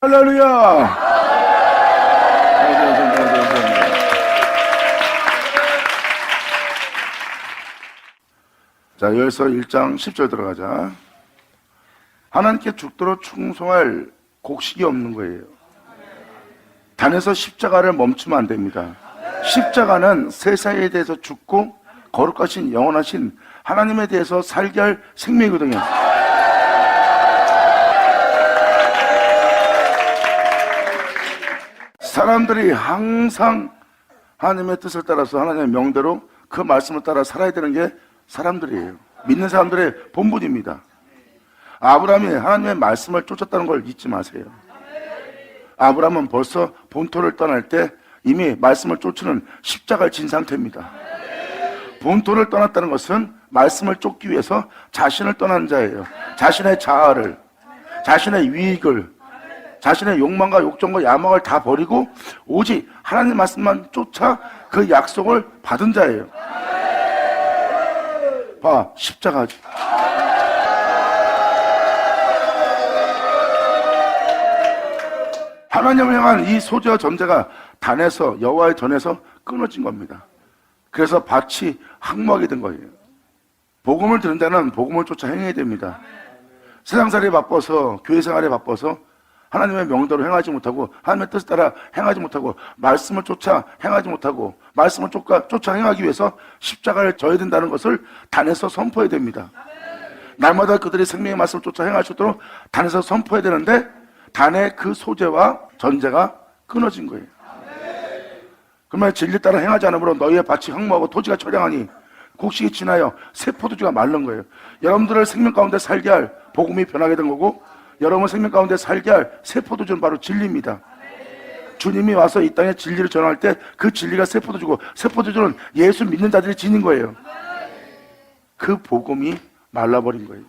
할렐루야! 자, 여기서 1장 10절 들어가자. 하나님께 죽도록 충성할 곡식이 없는 거예요. 단에서 십자가를 멈추면 안 됩니다. 십자가는 세상에 대해서 죽고 거룩하신 영원하신 하나님에 대해서 살게 할 생명이거든요. 사람들이 항상 하나님의 뜻을 따라서 하나님의 명대로 그 말씀을 따라 살아야 되는 게 사람들이에요. 믿는 사람들의 본분입니다. 아브라함이 하나님의 말씀을 쫓았다는 걸 잊지 마세요. 아브라함은 벌써 본토를 떠날 때 이미 말씀을 쫓는 십자가를 진 상태입니다. 본토를 떠났다는 것은 말씀을 쫓기 위해서 자신을 떠난 자예요. 자신의 자아를, 자신의 유익을, 자신의 욕망과 욕정과 야망을 다 버리고 오직 하나님 말씀만 쫓아 그 약속을 받은 자예요. 봐, 십자가지. 하나님을 향한 이 소재와 전제가 단에서, 여호와의 전에서 끊어진 겁니다. 그래서 밭이 항목하게 된 거예요. 복음을 들은 자는 복음을 쫓아 행해야 됩니다. 세상살이에 바빠서, 교회생활에 바빠서 하나님의 명대로 행하지 못하고, 하나님의 뜻을 따라 행하지 못하고, 말씀을 쫓아 행하지 못하고, 말씀을 쫓아 행하기 위해서 십자가를 져야 된다는 것을 단에서 선포해야 됩니다. 날마다 그들의 생명의 말씀을 쫓아 행할 수 있도록 단에서 선포해야 되는데, 단의 그 소재와 전제가 끊어진 거예요. 그러면 진리 따라 행하지 않으므로 너희의 밭이 황무하고 토지가 처량하니 곡식이 지나여 새 포도주가 마른 거예요. 여러분들을 생명 가운데 살게 할 복음이 변하게 된 거고, 여러분 생명 가운데 살게 할 새 포도주는 바로 진리입니다. 주님이 와서 이 땅에 진리를 전할 때 그 진리가 새 포도주고, 새 포도주는 예수 믿는 자들이 지닌 거예요. 그 복음이 말라버린 거예요.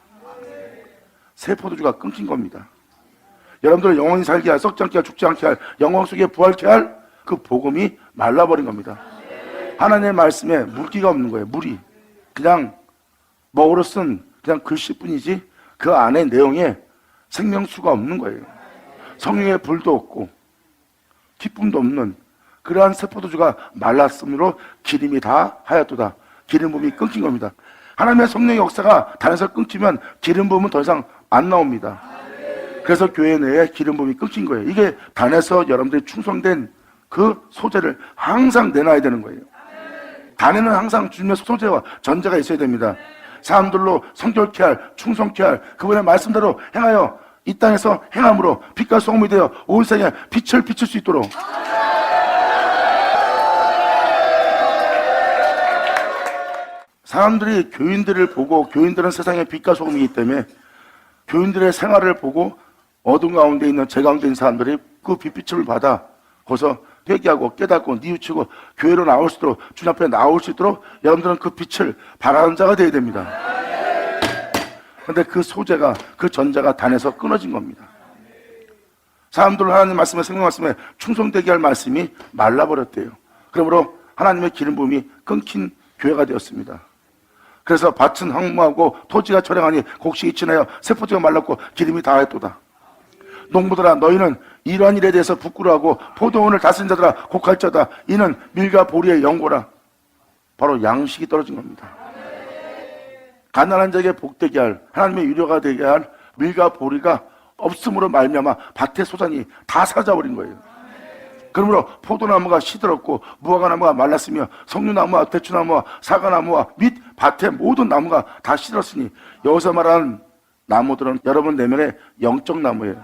새 포도주가 끊긴 겁니다. 여러분들을 영원히 살게 할, 썩지 않게 할, 죽지 않게 할, 영광 속에 부활케 할 그 복음이 말라버린 겁니다. 하나님의 말씀에 물기가 없는 거예요. 물이 그냥 먹으로 쓴 그냥 글씨뿐이지 그 안에 내용에 생명수가 없는 거예요. 성령의 불도 없고 기쁨도 없는 그러한 새 포도주가 말랐으므로 기름이 다 하였도다. 기름 부음이 끊긴 겁니다. 하나님의 성령의 역사가 단에서 끊기면 기름 부음은 더 이상 안 나옵니다. 그래서 교회 내에 기름 부음이 끊긴 거예요. 이게 단에서 여러분들이 충성된 그 소재를 항상 내놔야 되는 거예요. 단에는 항상 주님의 소재와 전제가 있어야 됩니다. 사람들로 성결케 할, 충성케 할 그분의 말씀대로 행하여 이 땅에서 행함으로 빛과 소금이 되어 온 세상에 빛을 비출 수 있도록. 사람들이 교인들을 보고, 교인들은 세상의 빛과 소금이기 때문에 교인들의 생활을 보고 어둠 가운데 있는 제 가운데 있는 사람들이 그 빛빛을 받아 거기서 회개하고 깨닫고 뉘우치고 교회로 나올 수 있도록, 주님 앞에 나올 수 있도록 여러분들은 그 빛을 바라는 자가 되어야 됩니다. 그런데 그 소재가, 그 전자가 단에서 끊어진 겁니다. 사람들은 하나님 말씀에, 생명 말씀에 충성되게 할 말씀이 말라버렸대요. 그러므로 하나님의 기름 부음이 끊긴 교회가 되었습니다. 그래서 밭은 황무하고 토지가 처량하니 곡식이 지나여 새 포도가 말랐고 기름이 다하였도다. 농부들아, 너희는 이러한 일에 대해서 부끄러워하고 포도원을 다스린 자들아 곡할자다. 이는 밀과 보리의 연고라. 바로 양식이 떨어진 겁니다. 가난한 자에게 복되게 할, 하나님의 유료가 되게 할 밀과 보리가 없음으로 말미암아 밭의 소산이 다 사라져버린 거예요. 그러므로 포도나무가 시들었고 무화과나무가 말랐으며 석류나무와 대추나무와 사과나무와 및 밭의 모든 나무가 다 시들었으니, 여기서 말하는 나무들은 여러분 내면의 영적 나무예요.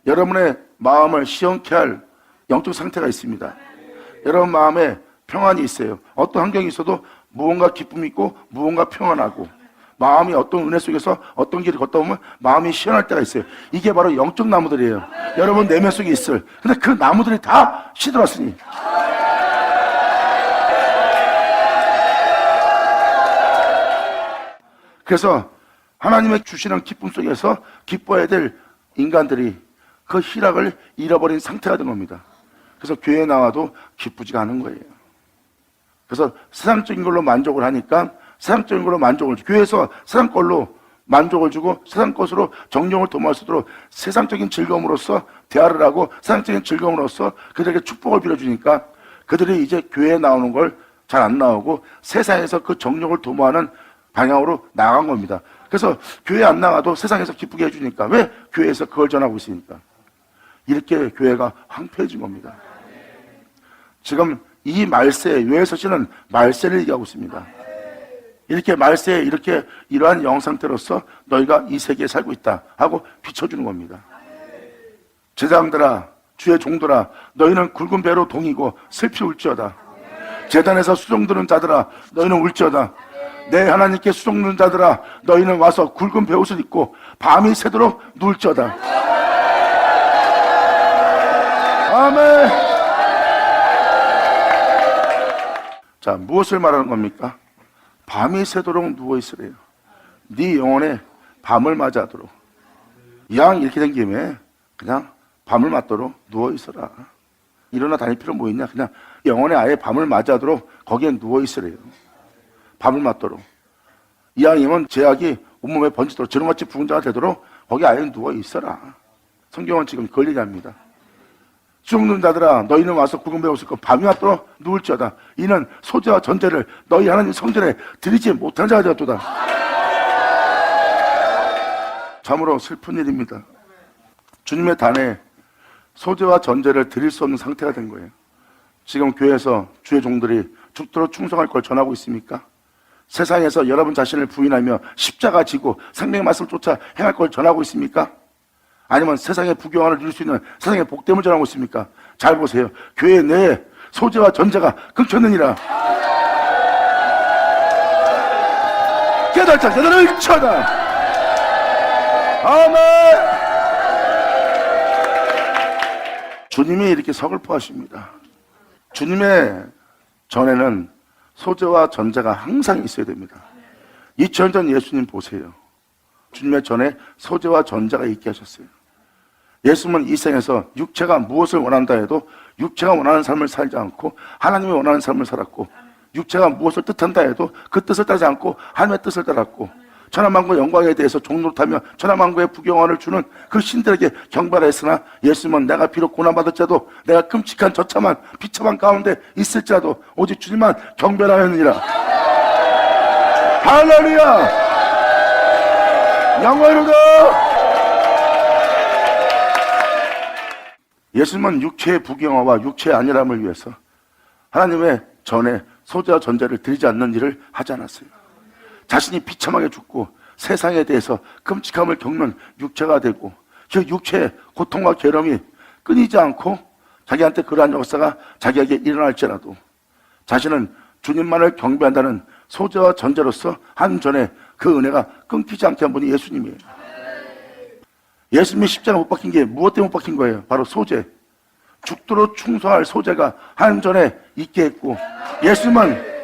여러분의 마음을 시원케 할 영적 상태가 있습니다. 여러분 마음에 평안이 있어요. 어떤 환경이 있어도 무언가 기쁨이 있고 무언가 평안하고, 마음이 어떤 은혜 속에서 어떤 길을 걷다 보면 마음이 시원할 때가 있어요. 이게 바로 영적 나무들이에요. 여러분 내면 속에 있을. 근데 그 나무들이 다 시들었으니, 그래서 하나님의 주시는 기쁨 속에서 기뻐해야 될 인간들이 그 희락을 잃어버린 상태가 된 겁니다. 그래서 교회에 나와도 기쁘지가 않은 거예요. 그래서 세상적인 걸로 만족을 하니까 세상적인 걸로 만족을, 교회에서 세상 걸로 만족을 주고 세상 것으로 정령을 도모할 수 있도록 세상적인 즐거움으로써 대화를 하고 세상적인 즐거움으로써 그들에게 축복을 빌어주니까 그들이 이제 교회에 나오는 걸 잘 안 나오고 세상에서 그 정령을 도모하는 방향으로 나간 겁니다. 그래서 교회 안 나가도 세상에서 기쁘게 해주니까 왜 교회에서 그걸 전하고 있으니까 이렇게 교회가 황폐해진 겁니다. 지금 이 말세, 요엘서씨는 말세를 얘기하고 있습니다. 이렇게 말세에 이렇게 이러한 영상태로서 너희가 이 세계에 살고 있다 하고 비춰주는 겁니다. 제사장들아, 주의 종들아, 너희는 굵은 배로 동이고 슬피 울지어다. 제단에서 수종 드는 자들아, 너희는 울지어다. 내 하나님께 수종 드는 자들아, 너희는 와서 굵은 배옷을 입고 밤이 새도록 누울지어다. 아멘. 자, 무엇을 말하는 겁니까? 밤이 새도록 누워있으래요. 네 영혼에 밤을 맞이하도록. 이왕 이렇게 된 김에 그냥 밤을 맞도록 누워있어라. 일어나 다닐 필요 뭐 있냐? 그냥 영혼에 아예 밤을 맞이하도록 거기에 누워있으래요. 밤을 맞도록. 이왕이면 제약이 온몸에 번지도록 저녁같이 부은 자가 되도록 거기 아예 누워있어라. 성경은 지금 그걸 얘기합니다. 죽는 자들아, 너희는 와서 굵은 배옷을 입고 밤이 맞도록 누울지어다. 이는 소재와 전제를 너희 하나님 성전에 드리지 못한 자가 되었도다. 참으로 슬픈 일입니다. 주님의 단에 소재와 전제를 드릴 수 없는 상태가 된 거예요. 지금 교회에서 주의 종들이 죽도록 충성할 걸 전하고 있습니까? 세상에서 여러분 자신을 부인하며 십자가 지고 생명의 말씀을 쫓아 행할 걸 전하고 있습니까? 아니면 세상의 부귀영화를 누릴 수 있는 세상의 복됨을 전하고 있습니까? 잘 보세요. 교회 내에 소재와 전제가 끊겼느니라. 깨달자 깨달을 쳐다. 아멘. 주님이 이렇게 서글퍼하십니다. 주님의 전에는 소재와 전제가 항상 있어야 됩니다. 2000년 전 예수님 보세요. 주님의 전에 소재와 전제가 있게 하셨어요. 예수님은 이 생에서 육체가 무엇을 원한다 해도 육체가 원하는 삶을 살지 않고 하나님이 원하는 삶을 살았고, 육체가 무엇을 뜻한다 해도 그 뜻을 따르지 않고 하나님의 뜻을 따랐고, 천하만국의 영광에 대해서 종노릇하며 천하만국의 부경화를 주는 그 신들에게 경배하였으나 예수님은 내가 비록 고난받을지라도 내가 끔찍한 저참한 비참한 가운데 있을지라도 오직 주님만 경배하였느니라. 할렐루야. 영광이로다. 예수님은 육체의 부경화와 육체의 안일함을 위해서 하나님의 전에 소재와 전제를 드리지 않는 일을 하지 않았어요. 자신이 비참하게 죽고 세상에 대해서 끔찍함을 겪는 육체가 되고 그 육체의 고통과 괴로움이 끊이지 않고 자기한테 그러한 역사가 자기에게 일어날지라도 자신은 주님만을 경배한다는 소재와 전제로서 한 전에 그 은혜가 끊기지 않게 한 분이 예수님이에요. 예수님이 십자가 못 박힌 게 무엇 때문에 못 박힌 거예요? 바로 소재. 죽도록 충성할 소재가 한 전에 있게 했고, 예수님은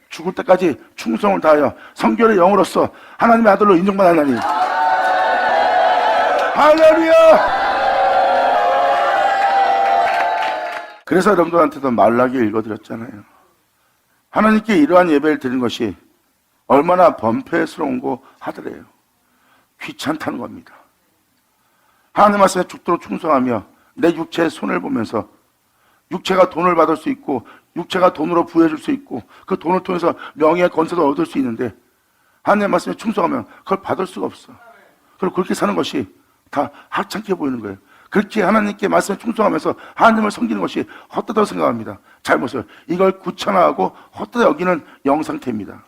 죽을 때까지 충성을 다하여 성결의 영으로서 하나님의 아들로 인정받았나니. 할렐루야. 그래서 여러분들한테도 말라기 읽어드렸잖아요. 하나님께 이러한 예배를 드리는 것이 얼마나 번패스러운고 하더래요. 귀찮다는 겁니다. 하나님 말씀에 죽도록 충성하며 내 육체의 손을 보면서 육체가 돈을 받을 수 있고 육체가 돈으로 부여해줄 수 있고 그 돈을 통해서 명예의 건세도 얻을 수 있는데 하나님의 말씀에 충성하면 그걸 받을 수가 없어. 그리고 그렇게 사는 것이 다 하찮게 보이는 거예요. 그렇게 하나님께 말씀에 충성하면서 하나님을 섬기는 것이 헛되다고 생각합니다. 잘 보세요. 이걸 구천화하고 헛되다 여기는 영상태입니다.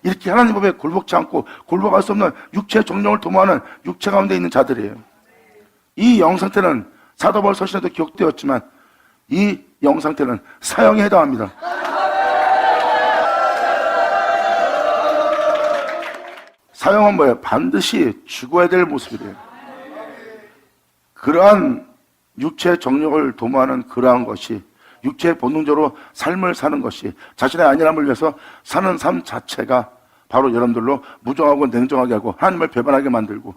이렇게 하나님 법에 굴복치 않고 굴복할 수 없는 육체의 정령을 도모하는 육체 가운데 있는 자들이에요. 이 영상태는 사도 바울 서신에도 기록되었지만 이 영상태는 사형에 해당합니다. 사형은 뭐예요? 반드시 죽어야 될 모습이래요. 그러한 육체의 정력을 도모하는 그러한 것이, 육체의 본능적으로 삶을 사는 것이, 자신의 안일함을 위해서 사는 삶 자체가 바로 여러분들로 무정하고 냉정하게 하고 하나님을 배반하게 만들고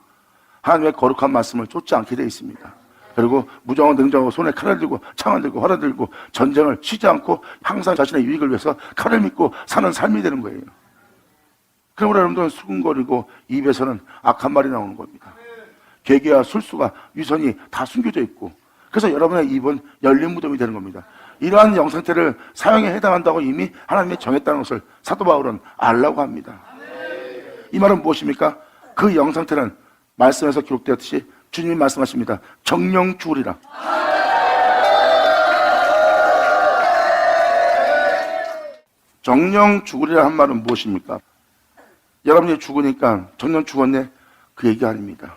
하나님의 거룩한 말씀을 쫓지 않게 되어 있습니다. 그리고 무정하고 냉정하고 손에 칼을 들고 창을 들고 활을 들고 전쟁을 쉬지 않고 항상 자신의 유익을 위해서 칼을 믿고 사는 삶이 되는 거예요. 그러므로 여러분들은 수근거리고 입에서는 악한 말이 나오는 겁니다. 괴계와 술수가 유선이 다 숨겨져 있고, 그래서 여러분의 입은 열린 무덤이 되는 겁니다. 이러한 영상태를 사형에 해당한다고 이미 하나님이 정했다는 것을 사도 바울은 알라고 합니다. 이 말은 무엇입니까? 그 영상태는 말씀에서 기록되었듯이 주님이 말씀하십니다. 정령 죽으리라. 정령 죽으리라 한 말은 무엇입니까? 여러분이 죽으니까 정령 죽었네, 그 얘기 아닙니다.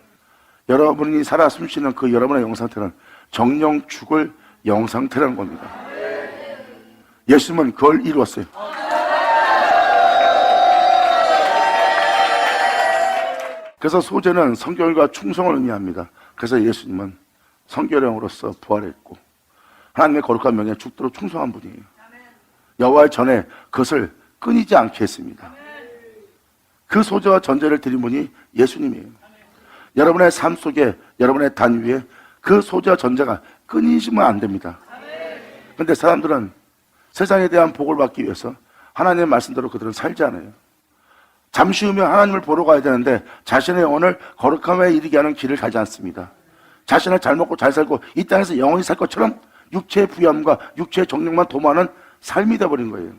여러분이 살아 숨쉬는 그 여러분의 영상태는 정령 죽을 영상태라는 겁니다. 예수님은 그걸 이루었어요. 그래서 소재는 성결과 충성을 의미합니다. 그래서 예수님은 성결형으로서 부활했고 하나님의 거룩한 명예에 죽도록 충성한 분이에요. 여호와의 전에 그것을 끊이지 않게 했습니다. 그 소재와 전제를 드린 분이 예수님이에요. 여러분의 삶 속에, 여러분의 단 위에 그 소재와 전제가 끊이시면 안 됩니다. 그런데 사람들은 세상에 대한 복을 받기 위해서 하나님의 말씀대로 그들은 살지 않아요. 잠시 후면 하나님을 보러 가야 되는데 자신의 영혼을 거룩함에 이르게 하는 길을 가지 않습니다. 자신을 잘 먹고 잘 살고 이 땅에서 영원히 살 것처럼 육체의 부유함과 육체의 정욕만 도모하는 삶이 되어버린 거예요.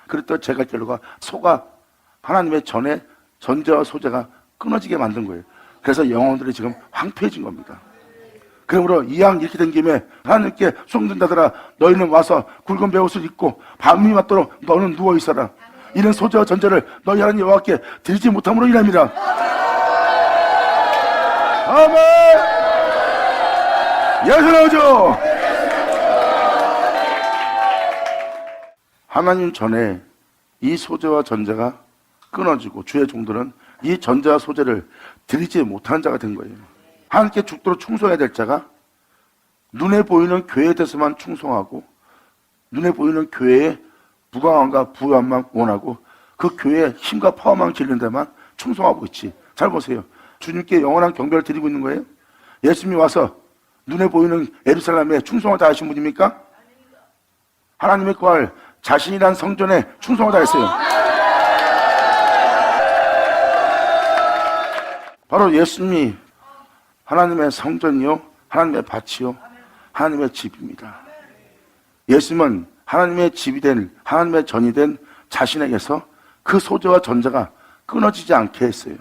그랬더니 제갈 길로가 소가 하나님의 전에 전제와 소재가 끊어지게 만든 거예요. 그래서 영혼들이 지금 황폐해진 겁니다. 그러므로 이왕 이렇게 된 김에 하나님께 송전자들아, 너희는 와서 굵은 베옷을 입고 밤이 맞도록 너는 누워있어라. 이런 소재와 전제를 너희 하나님 여호와께 드리지 못함으로 인함이라. 아멘. 예수 나오죠. 하나님 전에 이 소재와 전제가 끊어지고 주의 종들은 이 전제와 소재를 드리지 못하는 자가 된 거예요. 하나님께 죽도록 충성해야 될 자가 눈에 보이는 교회에 대해서만 충성하고 눈에 보이는 교회의 부강함과 부유함만 원하고 그 교회의 힘과 파워만 기르는 데만 충성하고 있지. 잘 보세요. 주님께 영원한 경배를 드리고 있는 거예요? 예수님이 와서 눈에 보이는 예루살렘에 충성을 다하신 분입니까? 하나님의 구할 자신이란 성전에 충성을 다했어요. 바로 예수님이 하나님의 성전이요, 하나님의 밭이요, 하나님의 집입니다. 예수님은 하나님의 집이 된, 하나님의 전이 된 자신에게서 그 소재와 전제가 끊어지지 않게 했어요.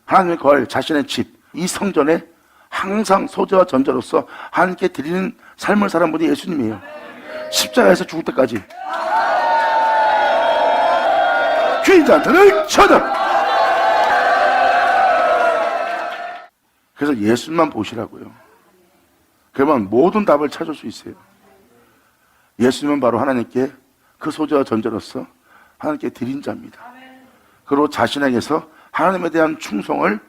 하나님의 거할 자신의 집, 이 성전에 항상 소재와 전제로서 하나님께 드리는 삶을 살은 분이 예수님이에요. 십자가에서 죽을 때까지. 귀인 자한테는 쳐다. 그래서 예수님만 보시라고요. 그러면 모든 답을 찾을 수 있어요. 예수님은 바로 하나님께 그 소재와 전제로서 하나님께 드린 자입니다. 그리고 자신에게서 하나님에 대한 충성을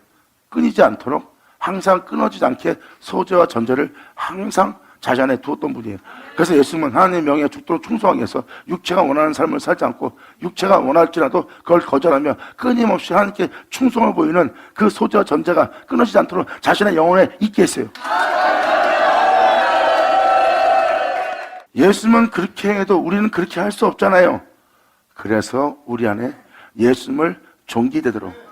끊이지 않도록 항상 끊어지지 않게 소재와 전제를 항상 자신 안에 두었던 분이에요. 그래서 예수님은 하나님의 명예에 죽도록 충성하기 위해서 육체가 원하는 삶을 살지 않고 육체가 원할지라도 그걸 거절하며 끊임없이 하나님께 충성을 보이는 그 소재와 전제가 끊어지지 않도록 자신의 영혼에 있게 했어요. 예수님은 그렇게 해도 우리는 그렇게 할 수 없잖아요. 그래서 우리 안에 예수님을 존귀되도록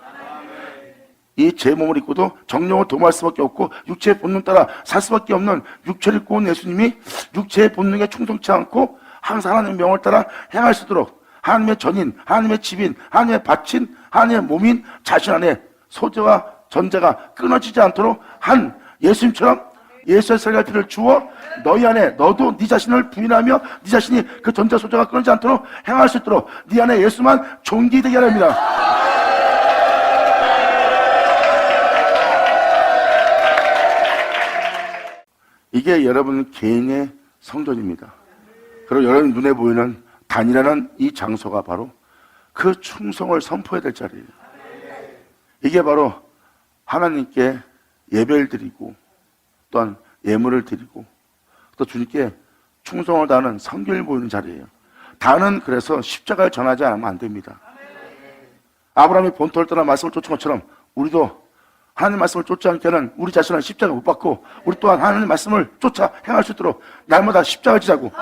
이 제 몸을 입고도 정령을 도모할 수밖에 없고 육체의 본능 따라 살 수밖에 없는 육체를 입고 온 예수님이 육체의 본능에 충성치 않고 항상 하나님의 명을 따라 행할 수 있도록 하나님의 전인, 하나님의 집인, 하나님의 밭인, 하나님의 몸인 자신 안에 소재와 전제가 끊어지지 않도록 한 예수님처럼 예수의 살갈피를 주어 너희 안에 너도 네 자신을 부인하며 네 자신이 그 전제 소재가 끊어지지 않도록 행할 수 있도록 네 안에 예수만 존귀되게 하랍니다. 이게 여러분 개인의 성전입니다. 그리고 여러분 눈에 보이는 단이라는 이 장소가 바로 그 충성을 선포해야 될 자리예요. 이게 바로 하나님께 예배를 드리고 또한 예물을 드리고 또 주님께 충성을 다하는 성결을 보이는 자리예요. 다는 그래서 십자가를 전하지 않으면 안 됩니다. 아브라함이 본토를 떠나 말씀을 쫓은 것처럼 우리도 하나님 말씀을 쫓지 않게 하는 우리 자신은 십자가 못 받고 우리 또한 하나님 말씀을 쫓아 행할 수 있도록 날마다 십자가를 지자고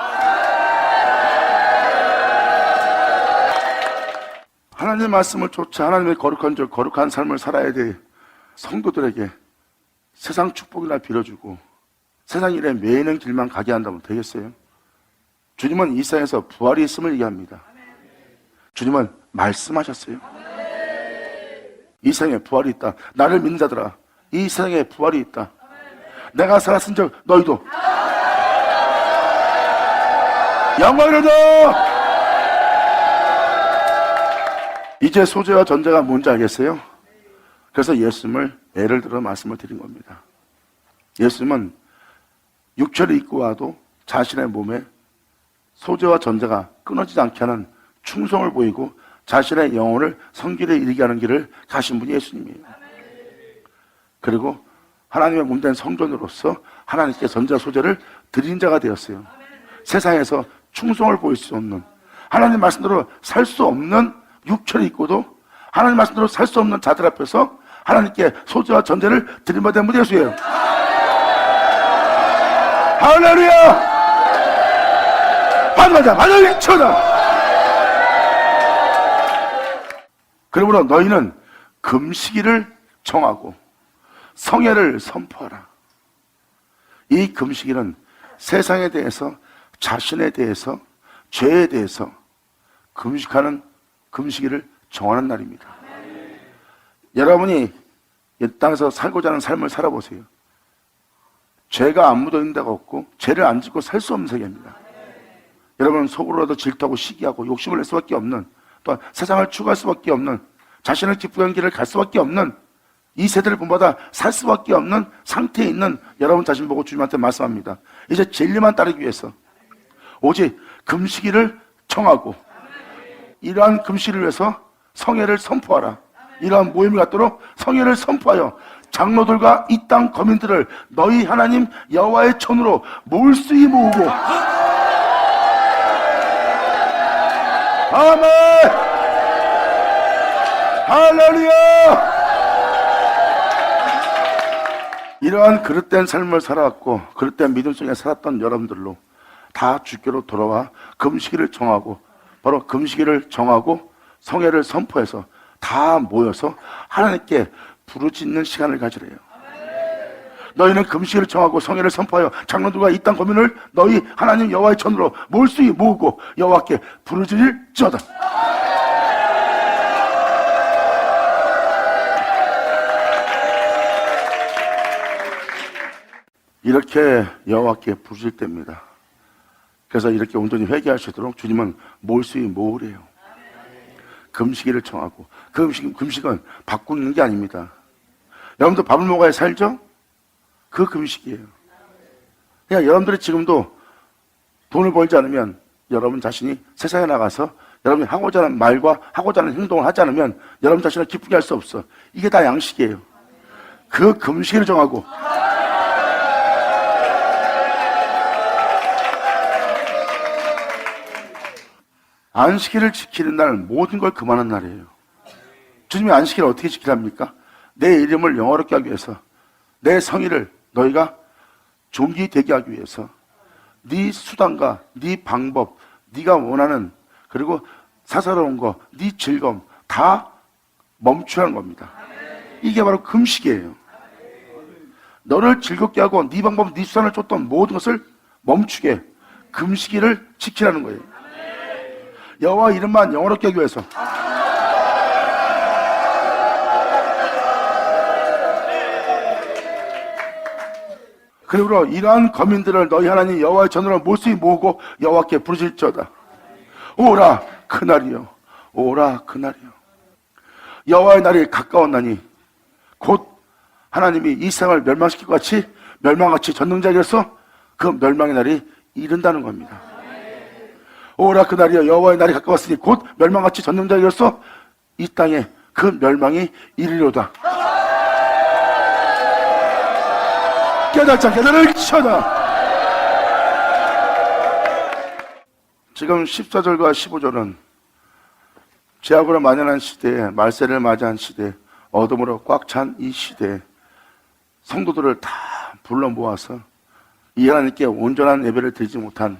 하나님의 말씀을 쫓아 하나님의 거룩한 줄 거룩한 삶을 살아야 돼. 성도들에게 세상 축복이나 빌어주고 세상 일에 매이는 길만 가게 한다면 되겠어요? 주님은 이 세상에서 부활이 있음을 얘기합니다. 주님은 말씀하셨어요. 이 세상에 부활이 있다. 나를 믿는 자들아, 이 세상에 부활이 있다. 내가 살았은 적 너희도 영광이로다. 이제 소재와 전제가 뭔지 알겠어요? 그래서 예수님을 예를 들어 말씀을 드린 겁니다. 예수님은 육체를 입고 와도 자신의 몸에 소재와 전제가 끊어지지 않게 하는 충성을 보이고 자신의 영혼을 성길에 이르게 하는 길을 가신 분이 예수님이에요. 그리고 하나님의 몸된 성전으로서 하나님께 전제와 소재를 드린 자가 되었어요. 세상에서 충성을 보일 수 없는, 하나님 말씀대로 살 수 없는 육체를 입고도 하나님 말씀대로 살 수 없는 자들 앞에서 하나님께 소재와 전제를 드린 바 된 분이 예수예요. 할렐루야! 반가자, 반을 쳐다. 그러므로 너희는 금식일을 정하고 성회를 선포하라. 이 금식일은 세상에 대해서, 자신에 대해서, 죄에 대해서 금식하는 금식일을 정하는 날입니다. 여러분이 이 땅에서 살고자 하는 삶을 살아보세요. 죄가 안 묻어있는 데가 없고 죄를 안 짓고 살 수 없는 세계입니다. 여러분은 속으로라도 질투하고 시기하고 욕심을 낼 수밖에 없는, 또한 세상을 추구할 수밖에 없는, 자신을 기쁘게 하는 길을 갈 수밖에 없는, 이 세대를 본받아 살 수밖에 없는 상태에 있는 여러분 자신 보고 주님한테 말씀합니다. 이제 진리만 따르기 위해서 오직 금식일을 정하고 이러한 금식을 위해서 성회를 선포하라. 이러한 모임을 갖도록 성회를 선포하여 장로들과 이 땅 거민들을 너희 하나님 여호와의 전으로 몰수히 모으고. 아멘. 할렐루야. 이러한 그릇된 삶을 살아왔고 그릇된 믿음 속에 살았던 여러분들로 다 주께로 돌아와 금식일을 정하고, 바로 금식일을 정하고 성회를 선포해서 다 모여서 하나님께 부르짖는 시간을 가지래요. 너희는 금식일을 정하고 성회를 선포하여 장로들과 이 땅 거민을 너희 하나님 여호와의 전으로 몰수히 모으고 여호와께 부르짖을지어다. 이렇게 여호와께 부르짖을 때입니다. 그래서 이렇게 온전히 회개할 수 있도록 주님은 몰수히 모으래요. 금식일을 정하고, 금식은 바꾸는 게 아닙니다. 여러분도 밥을 먹어야 살죠? 그 금식이에요. 그러니까 여러분들이 지금도 돈을 벌지 않으면 여러분 자신이 세상에 나가서 여러분이 하고자 하는 말과 하고자 하는 행동을 하지 않으면 여러분 자신을 기쁘게 할 수 없어. 이게 다 양식이에요. 그 금식일을 정하고, 안식일을 지키는 날 모든 걸 금하는 날이에요. 주님이 안식일을 어떻게 지키랍니까? 내 이름을 영화롭게 하기 위해서, 내 성의를 너희가 존귀되게 하기 위해서 네 수단과 네 방법, 네가 원하는, 그리고 사사로운 거, 네 즐거움 다 멈추라는 겁니다. 이게 바로 금식이에요. 너를 즐겁게 하고 네 방법, 네 수단을 쫓던 모든 것을 멈추게 금식일을 지키라는 거예요. 여호와 이름만 영화롭게 하기 위해서. 그리고 이러한 거민들을 너희 하나님 여호와의 전으로 몰수히 모으고 여호와께 부르짖을지어다. 오라 그날이요, 오라 그날이요. 여호와의 날이 가까웠나니 곧 하나님이 이 세상을 멸망시킬 것 같이 멸망같이 전능자에게서 그 멸망의 날이 이른다는 겁니다. 오라 그날이여, 여호와의 날이 가까웠으니 곧 멸망같이 전능자에게서 이 땅에 그 멸망이 이르리로다. 깨닫자, 깨달을 쳐다. 지금 14절과 15절은 죄악으로 만연한 시대에, 말세를 맞이한 시대, 어둠으로 꽉 찬 이 시대에 성도들을 다 불러 모아서 이 하나님께 온전한 예배를 드리지 못한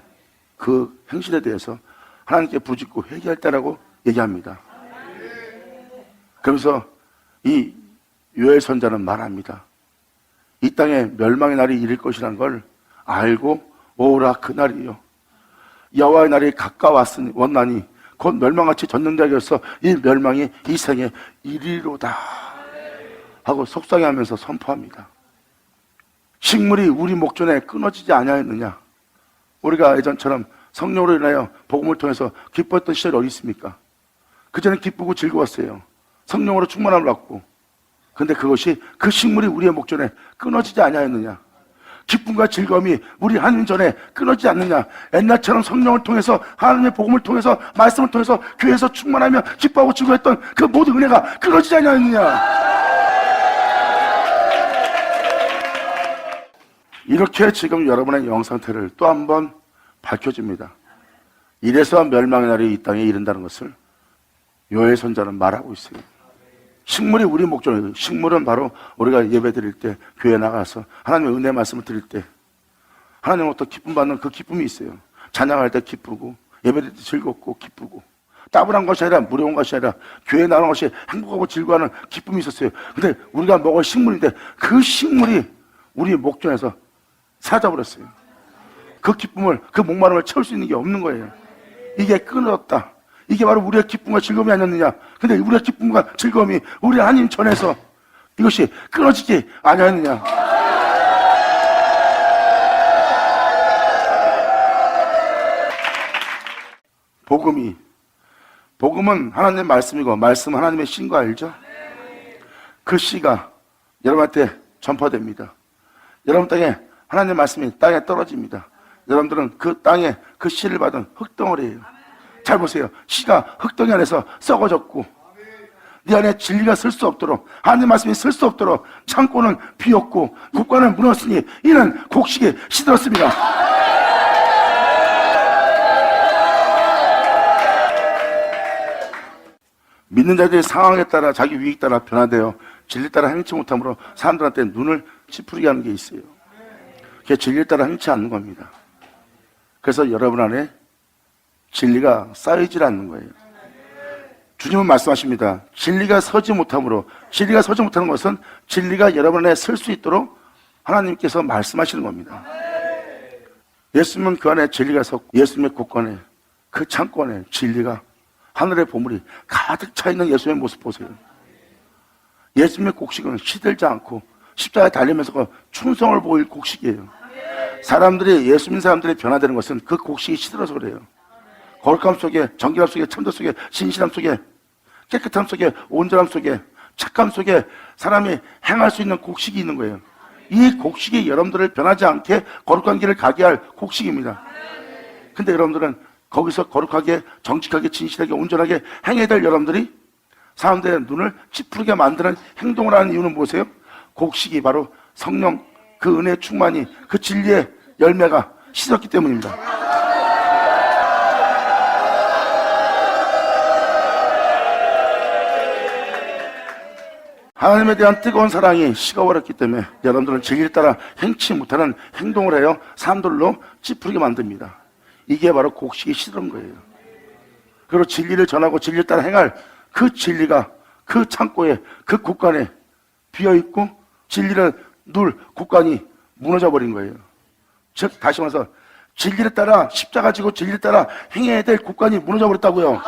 그 행실에 대해서 하나님께 부르짖고 회개할 때라고 얘기합니다. 그러면서 이 요엘 선자는 말합니다. 이 땅에 멸망의 날이 이를 것이라는 걸 알고 오라 그날이요. 여호와의 날이 가까웠으니 원나니 곧 멸망같이 전능자에게서 이 멸망이 이 생에 이리로다 하고 속상해하면서 선포합니다. 식물이 우리 목전에 끊어지지 아니하였느냐. 우리가 예전처럼 성령으로 인하여 복음을 통해서 기뻤던 시절이 어디 있습니까? 그전엔 기쁘고 즐거웠어요. 성령으로 충만함을 받고. 근데 그것이 그 식물이 우리의 목전에 끊어지지 아니하였느냐. 기쁨과 즐거움이 우리 하나님 전에 끊어지지 않느냐. 옛날처럼 성령을 통해서 하나님의 복음을 통해서 말씀을 통해서 교회에서 충만하며 기뻐하고 즐거워했던 그 모든 은혜가 끊어지지 아니하였느냐. 이렇게 지금 여러분의 영 상태를 또 한 번 밝혀줍니다. 이래서 멸망의 날이 이 땅에 이른다는 것을 요엘 선자는 말하고 있어요. 식물이 우리 목적이에요. 식물은 바로 우리가 예배 드릴 때, 교회 나가서 하나님의 은혜 말씀을 드릴 때 하나님으로부터 기쁨 받는 그 기쁨이 있어요. 찬양할 때 기쁘고 예배 드릴 때 즐겁고 기쁘고 따분한 것이 아니라 무료한 것이 아니라 교회 나가는 것이 행복하고 즐거워하는 기쁨이 있었어요. 근데 우리가 먹을 식물인데 그 식물이 우리 목전에서 사라져버렸어요. 그 기쁨을, 그 목마름을 채울 수 있는 게 없는 거예요. 이게 끊어졌다. 이게 바로 우리의 기쁨과 즐거움이 아니었느냐. 근데 우리의 기쁨과 즐거움이 우리 하나님 전에서 이것이 끊어지지 아니었느냐. 복음은 하나님의 말씀이고 말씀은 하나님의 씨인 거 알죠? 그 씨가 여러분한테 전파됩니다. 여러분 땅에 하나님의 말씀이 땅에 떨어집니다. 여러분들은 그 땅에 그 씨를 받은 흙덩어리예요. 잘 보세요. 씨가 흙덩이 안에서 썩어졌고 네 안에 진리가 쓸 수 없도록 하나님의 말씀이 쓸 수 없도록 창고는 비었고 국가는 무너졌으니 이는 곡식이 시들었습니다. 믿는 자들의 상황에 따라 자기 위익 따라 변화되어 진리 따라 행치 못함으로 사람들한테 눈을 찌푸리게 하는 게 있어요. 그게 진리 따라 행치 않는 겁니다. 그래서 여러분 안에 진리가 쌓이질 않는 거예요. 주님은 말씀하십니다. 진리가 서지 못함으로, 진리가 서지 못하는 것은 진리가 여러분 안에 설 수 있도록 하나님께서 말씀하시는 겁니다. 예수님은 그 안에 진리가 섰고 예수님의 곳간에 그 창고 안에 진리가 하늘의 보물이 가득 차 있는 예수님의 모습 보세요. 예수님의 곡식은 시들지 않고 십자가에 달리면서 충성을 보일 곡식이에요. 사람들이 예수 믿는 사람들이 변화되는 것은 그 곡식이 시들어서 그래요. 거룩함 속에, 정결함 속에, 참도 속에, 신실함 속에, 깨끗함 속에, 온전함 속에, 착함 속에 사람이 행할 수 있는 곡식이 있는 거예요. 이 곡식이 여러분들을 변하지 않게 거룩한 길을 가게 할 곡식입니다. 근데 여러분들은 거기서 거룩하게, 정직하게, 진실하게, 온전하게 행해야 될 여러분들이 사람들의 눈을 찌푸리게 만드는 행동을 하는 이유는 무엇이에요? 곡식이 바로 성령, 그 은혜의 충만이, 그 진리의 열매가 시들었기 때문입니다. 하나님에 대한 뜨거운 사랑이 식어버렸기 때문에 여러분들은 진리를 따라 행치 못하는 행동을 해요. 사람들로 찌푸리게 만듭니다. 이게 바로 곡식이 시들은 거예요. 그리고 진리를 전하고 진리를 따라 행할 그 진리가 그 창고에, 그 곳간에 비어있고 진리를 누를 곳간이 무너져 버린 거예요. 즉 다시 말해서 진리를 따라 십자가 지고 진리를 따라 행해야 될 곳간이 무너져 버렸다고요.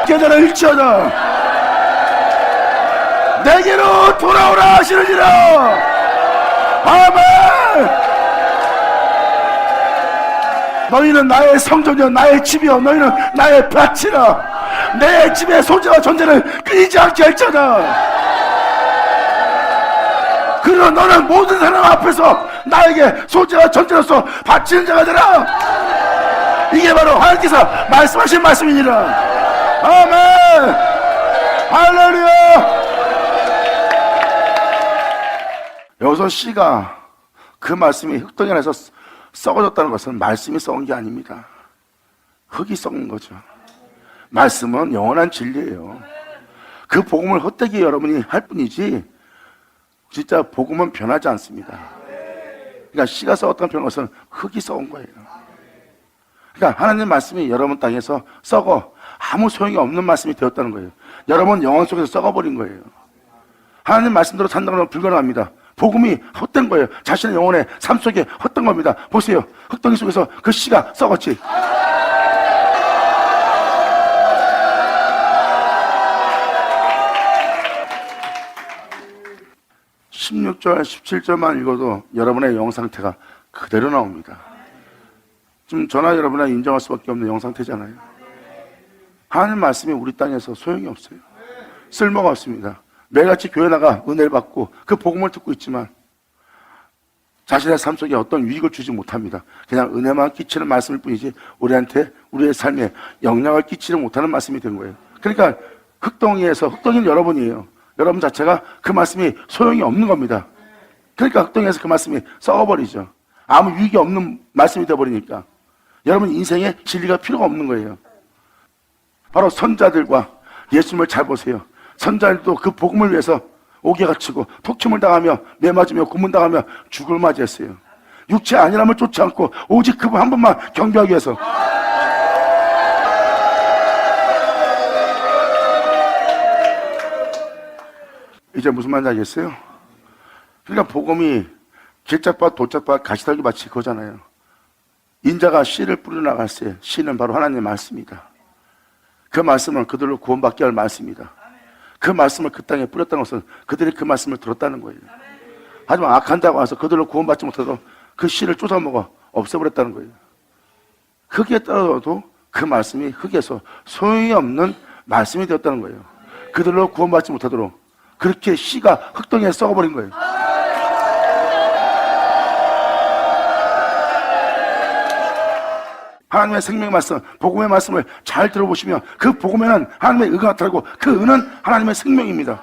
깨달아 일치하다. 내게로 돌아오라 하시느니라. 아멘. 너희는 나의 성전이여 나의 집이여 너희는 나의 밭이라. 내 집의 소재와 존재를 끊이지 않게 할지어다. 그러나 너는 모든 사람 앞에서 나에게 소재와 존재로서 바치는 자가 되라. 이게 바로 하나님께서 말씀하신 말씀이니라. 아멘. 할렐루야. 여기서 씨가 그 말씀이 흙덩이 안에서 썩어졌다는 것은 말씀이 썩은 게 아닙니다. 흙이 썩은 거죠. 말씀은 영원한 진리예요. 그 복음을 헛되게 여러분이 할 뿐이지 진짜 복음은 변하지 않습니다. 그러니까 씨가 썩었다는 표현은 흙이 썩은 거예요. 그러니까 하나님 말씀이 여러분 땅에서 썩어 아무 소용이 없는 말씀이 되었다는 거예요. 여러분 영혼 속에서 썩어버린 거예요. 하나님 말씀대로 산다는 건 불가능합니다. 복음이 헛된 거예요. 자신의 영혼의 삶 속에 헛된 겁니다. 보세요. 흙덩이 속에서 그 씨가 썩었지. 16절, 17절만 읽어도 여러분의 영 상태가 그대로 나옵니다. 지금 저나 여러분이 인정할 수밖에 없는 영 상태잖아요. 하나님 말씀이 우리 땅에서 소용이 없어요. 쓸모가 없습니다. 매일같이 교회 나가 은혜를 받고 그 복음을 듣고 있지만 자신의 삶 속에 어떤 유익을 주지 못합니다. 그냥 은혜만 끼치는 말씀일 뿐이지 우리한테 우리의 삶에 영향을 끼치지 못하는 말씀이 된 거예요. 그러니까 흙덩이는 여러분이에요. 여러분 자체가 그 말씀이 소용이 없는 겁니다. 그러니까 흙덩이에서 그 말씀이 썩어버리죠. 아무 유익이 없는 말씀이 되어버리니까 여러분 인생에 진리가 필요가 없는 거예요. 바로 선자들과 예수님을 잘 보세요. 선자들도 그 복음을 위해서 옥에 갇히고 폭침을 당하며 매맞으며 고문당하며 죽을 맞이했어요. 육체 안일함을 쫓지 않고 오직 그분 한 분만 경배하기 위해서. 이제 무슨 말인지 알겠어요? 그러니까 복음이 길짝밭 돌짝밭 가시달기 밭이 그거잖아요. 인자가 씨를 뿌려 나갈 때 씨는 바로 하나님의 말씀이다. 그 말씀은 그들로 구원받게 할 말씀이다. 그 말씀을 그 땅에 뿌렸다는 것은 그들이 그 말씀을 들었다는 거예요. 하지만 악한 자가 와서 그들로 구원받지 못해도 그 씨를 쫓아먹어 없애버렸다는 거예요. 흙에 떨어져도 그 말씀이 흙에서 소용이 없는 말씀이 되었다는 거예요. 그들로 구원받지 못하도록 그렇게 씨가 흙덩이에 썩어버린 거예요. 하나님의 생명의 말씀, 복음의 말씀을 잘 들어보시면 그 복음에는 하나님의 의가 나타나고 그 의는 하나님의 생명입니다.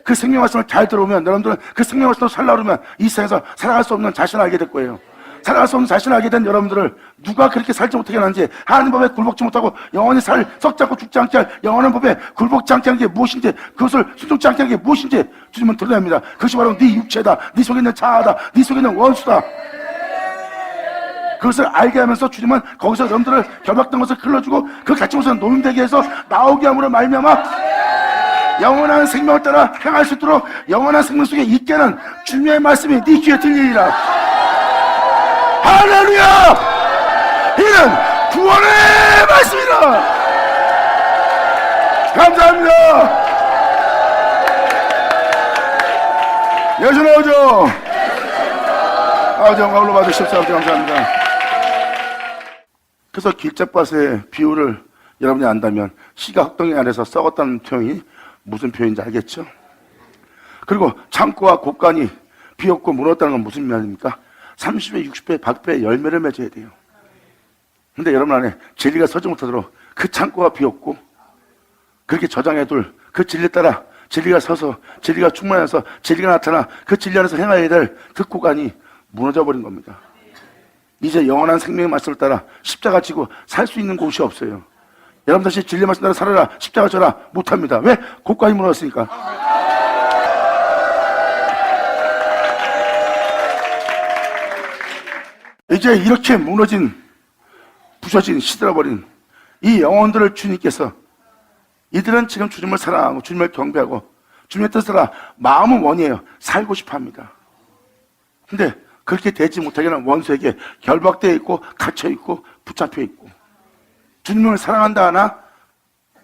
그 생명의 말씀을 잘 들어보면 여러분들은 그 생명의 말씀으로 살려고 하면 이 세상에서 살아갈 수 없는 자신을 알게 될 거예요. 살아갈 수 없는 자신을 알게 된 여러분들을 누가 그렇게 살지 못하게 하는지, 하나님 법에 굴복지 못하고 영원히 썩지 않고 죽지 않게 할 영원한 법에 굴복지 않게 하는 게 무엇인지, 그것을 순종치 않게 하는 게 무엇인지 주님은 드러냅니다. 그것이 바로 네 육체다, 네 속에 있는 자아다, 네 속에 있는 원수다. 그것을 알게 하면서 주님은 거기서 여러분들을 결박된 것을 흘러주고 그 갇힌 것을 노임되게 해서 나오게 함으로 말미암아 영원한 생명을 따라 행할 수 있도록 영원한 생명 속에 있게 하는 주님의 말씀이 네 귀에 들리리라. 할렐루야! 이는 구원의 말씀이다. 감사합니다. 예수 나오죠? 아버지 영광으로 받으십시오. 아버지 감사합니다. 그래서 길짝밭의 비유를 여러분이 안다면 씨가 흙덩이 안에서 썩었다는 표현이 무슨 표현인지 알겠죠? 그리고 창고와 곡간이 비었고 무너졌다는 건 무슨 말입니까? 30배, 60배, 100배 열매를 맺어야 돼요. 근데 여러분 안에 진리가 서지 못하도록 그 창고가 비었고 그렇게 저장해둘 그 진리 따라 진리가 서서 진리가 충만해서 진리가 나타나 그 진리 안에서 행해야 될 그 곡간이 무너져 버린 겁니다. 이제 영원한 생명의 말씀을 따라 십자가 지고 살 수 있는 곳이 없어요. 여러분 다시 진리 말씀 따라 살아라, 십자가 져라 못합니다. 왜? 곡간이 무너졌으니까. 이제 이렇게 무너진, 부서진, 시들어버린 이 영혼들을 주님께서, 이들은 지금 주님을 사랑하고 주님을 경배하고 주님의 뜻을 따라 마음은 원이에요. 살고 싶어 합니다. 근데 그렇게 되지 못하게 하는 원수에게 결박되어 있고 갇혀 있고 붙잡혀 있고, 주님을 사랑한다 하나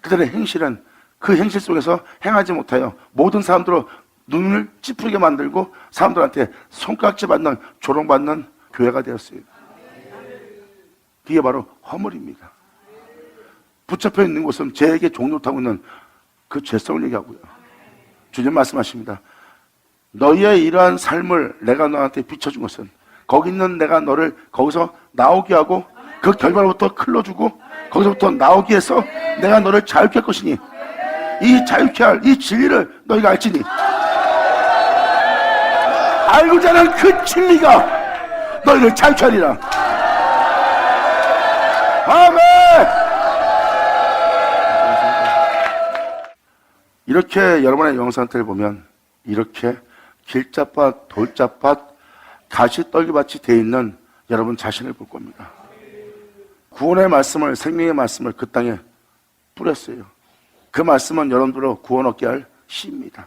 그들의 행실은 그 행실 속에서 행하지 못하여 모든 사람들로 눈을 찌푸리게 만들고 사람들한테 손깍지 받는, 조롱받는 교회가 되었어요. 그게 바로 허물입니다. 붙잡혀 있는 곳은 죄에게 종노릇하고 있는 그 죄성을 얘기하고요. 주님 말씀하십니다. 너희의 이러한 삶을 내가 너한테 비춰준 것은 거기 있는 내가 너를 거기서 나오게 하고 그 결과로부터 클러주고 거기서부터 나오게 해서 내가 너를 자유케 할 것이니 이 자유케 할 이 진리를 너희가 알지니 알고자 하는 그 진리가 너희를 자유케 하리라. 아멘. 이렇게 여러분의 영상들을 보면 이렇게 길짝밭, 돌짝밭, 가시떨기밭이 되어 있는 여러분 자신을 볼 겁니다. 구원의 말씀을, 생명의 말씀을 그 땅에 뿌렸어요. 그 말씀은 여러분들로 구원 얻게 할 씨입니다.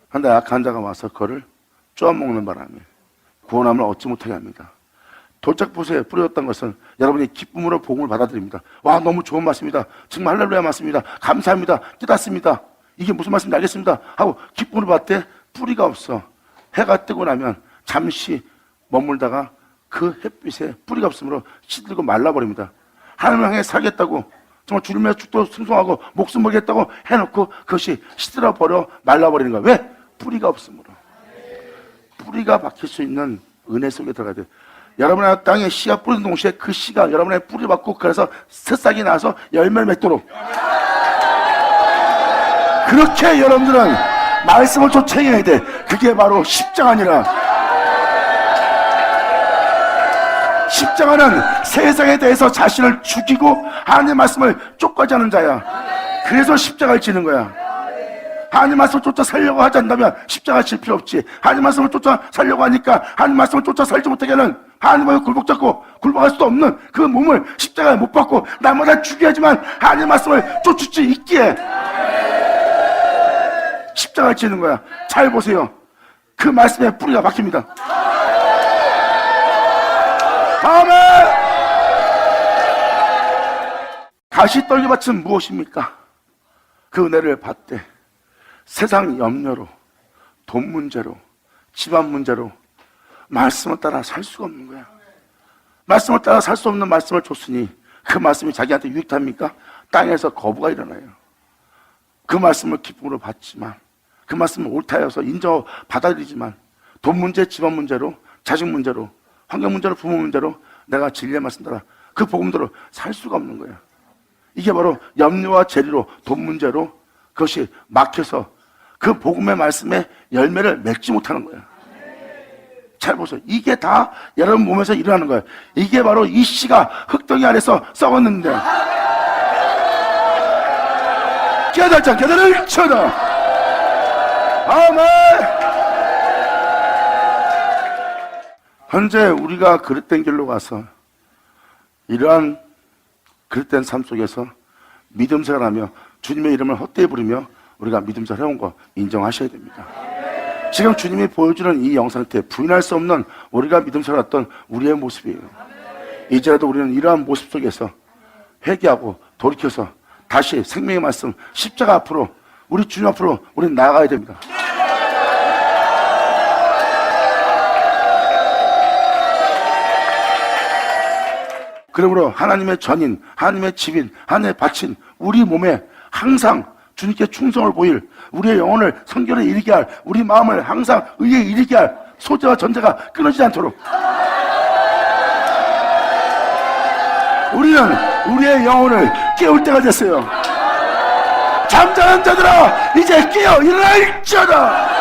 한데 악한 자가 와서 그거를 쪼아먹는 바람에 구원함을 얻지 못하게 합니다. 돌짝부스에 뿌려졌던 것은 여러분이 기쁨으로 복음을 받아들입니다. 와, 너무 좋은 말씀입니다. 정말 할렐루야 말씀입니다. 감사합니다. 깨닫습니다. 이게 무슨 말씀인지 알겠습니다. 하고 기쁨으로 받되 뿌리가 없어. 해가 뜨고 나면 잠시 머물다가 그 햇빛에 뿌리가 없으므로 시들고 말라버립니다. 하나님을 향해 살겠다고 정말 주님을 위해서 죽도록 승송하고 목숨 걸겠다고 해놓고 그것이 시들어버려 말라버리는 거예요. 왜? 뿌리가 없으므로. 뿌리가 박힐 수 있는 은혜 속에 들어가야 돼요. 여러분의 땅에 씨가 뿌리는 동시에 그 씨가 여러분의 뿌리를 받고 그래서 새싹이 나서 열매를 맺도록 그렇게 여러분들은 말씀을 쫓아내야 돼. 그게 바로 십자가니라. 십자가는 세상에 대해서 자신을 죽이고 하나님의 말씀을 쫓고자 하는 자야. 그래서 십자가를 지는 거야. 하나님 말씀을 쫓아 살려고 하지 않는다면 십자가 질 필요 없지. 하나님 말씀을 쫓아 살려고 하니까 하나님 말씀을 쫓아 살지 못하게 하는 하나님을 굴복잡고 굴복할 수도 없는 그 몸을 십자가에 못 박고 나마다 죽여야지만 하나님 말씀을 쫓을 수 있기에 십자가를 지는 거야. 잘 보세요. 그 말씀에 뿌리가 박힙니다. 아멘. 가시 떨기밭은 무엇입니까? 그 은혜를 받되 세상 염려로, 돈 문제로, 집안 문제로 말씀을 따라 살 수가 없는 거야. 말씀을 따라 살 수 없는 말씀을 줬으니 그 말씀이 자기한테 유익합니까? 땅에서 거부가 일어나요. 그 말씀을 기쁨으로 받지만, 그 말씀을 옳다여서 인정 받아들이지만 돈 문제, 집안 문제로, 자식 문제로, 환경 문제로, 부모 문제로 내가 진리의 말씀 따라 그 복음대로 살 수가 없는 거야. 이게 바로 염려와 재리로, 돈 문제로 그것이 막혀서 그 복음의 말씀에 열매를 맺지 못하는 거야. 잘 보세요. 이게 다 여러분 몸에서 일어나는 거예요. 이게 바로 이 씨가 흙덩이 안에서 썩었는데 깨달자 깨달을 쳐다. 아멘. 현재 우리가 그릇된 길로 가서 이러한 그릇된 삶 속에서 믿음 생활하며 주님의 이름을 헛되이 부르며 우리가 믿음 생활해온 거 인정하셔야 됩니다. 지금 주님이 보여주는 이 영상 때 부인할 수 없는 우리가 믿음 생활했던 우리의 모습이에요. 이제라도 우리는 이러한 모습 속에서 회개하고 돌이켜서 다시 생명의 말씀 십자가 앞으로 우리 주님 앞으로 우리는 나아가야 됩니다. 그러므로 하나님의 전인, 하나님의 집인, 하나님의 바친 우리 몸에 항상 주님께 충성을 보일, 우리의 영혼을 성결에 이르게 할, 우리 마음을 항상 의에 이르게 할 소재와 전제가 끊어지지 않도록 우리는 우리의 영혼을 깨울 때가 됐어요. 잠자는 자들아 이제 깨어 일어날지어다.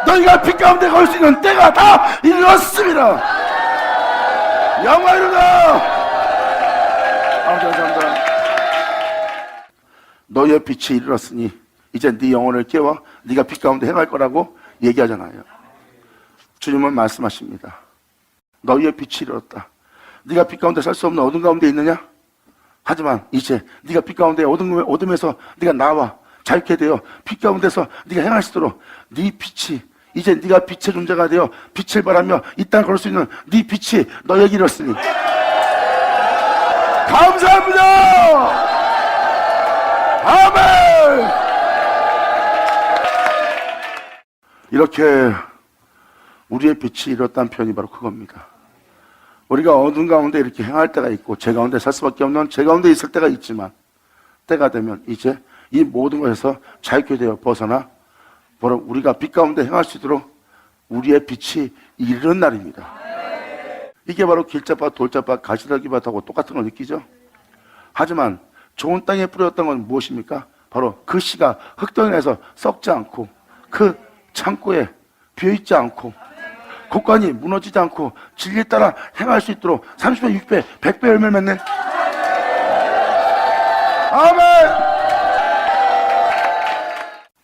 너희가 빛 가운데 걸 수 있는 때가 다 이르렀습니다. 영화 일어나. 아버지 감사합니다. 너희의 빛이 이르렀으니 이제 네 영혼을 깨워 네가 빛 가운데 행할 거라고 얘기하잖아요. 주님은 말씀하십니다. 너희의 빛이 이르렀다. 네가 빛 가운데 살 수 없는 어둠 가운데 있느냐? 하지만 이제 네가 빛 가운데 어둠에서 네가 나와 자유케 되어 빛 가운데서 네가 행할 수 있도록 네 빛이 이제 네가 빛의 존재가 되어 빛을 발하며 이 땅을 걸을 수 있는 네 빛이 너에게 이르렀으니 감사합니다. 아멘. 이렇게 우리의 빛이 이뤘다는 표현이 바로 그겁니다. 우리가 어둠 가운데 이렇게 행할 때가 있고 제 가운데 살 수밖에 없는 제 가운데 있을 때가 있지만 때가 되면 이제 이 모든 것에서 자유케 되어 벗어나 바로 우리가 빛 가운데 행할 수 있도록 우리의 빛이 이르는 날입니다. 이게 바로 길잡아, 돌잡아, 가시떨기밭하고 똑같은 걸 느끼죠? 하지만 좋은 땅에 뿌렸던 건 무엇입니까? 바로 그 씨가 흙덩이에서 썩지 않고 그 창고에 비어있지 않고 곡간이 무너지지 않고 진리에 따라 행할 수 있도록 30배, 6배, 100배 열매를 맺네. 아멘.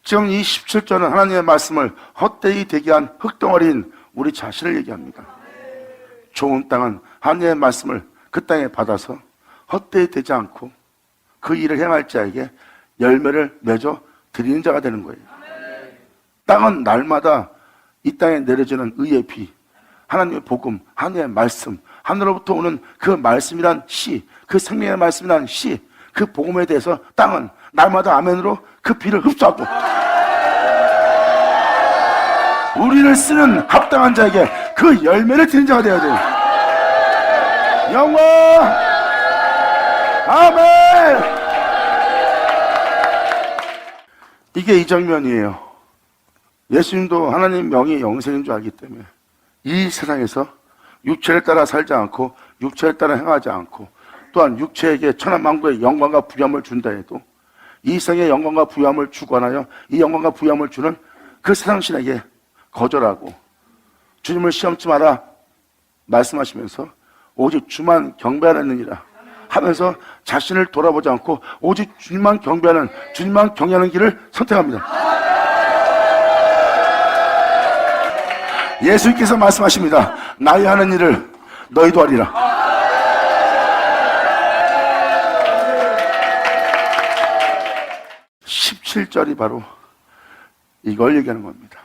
지금 이 17절은 하나님의 말씀을 헛되이 대기한 흙덩어리인 우리 자신을 얘기합니다. 좋은 땅은 하나님의 말씀을 그 땅에 받아서 헛되이 되지 않고 그 일을 행할 자에게 열매를 맺어 드리는 자가 되는 거예요. 땅은 날마다 이 땅에 내려지는 의의 비, 하나님의 복음, 하나님의 말씀, 하늘로부터 오는 그 말씀이란 씨, 그 생명의 말씀이란 씨, 그 복음에 대해서 땅은 날마다 아멘으로 그 비를 흡수하고 우리를 쓰는 합당한 자에게 그 열매를 드리는 자가 되어야 돼요. 영원 아멘. 이게 이 장면이에요. 예수님도 하나님 명의 영생인 줄 알기 때문에 이 세상에서 육체를 따라 살지 않고 육체를 따라 행하지 않고 또한 육체에게 천하만국의 영광과 부유함을 준다 해도 이 세상의 영광과 부유함을 주관하여 이 영광과 부유함을 주는 그 세상 신에게 거절하고 주님을 시험치 마라 말씀하시면서 오직 주만 경배하느니라 하면서 자신을 돌아보지 않고 오직 주님만 경배하는, 주님만 경외하는 길을 선택합니다. 예수님께서 말씀하십니다. 나의 하는 일을 너희도 하리라. 17절이 바로 이걸 얘기하는 겁니다.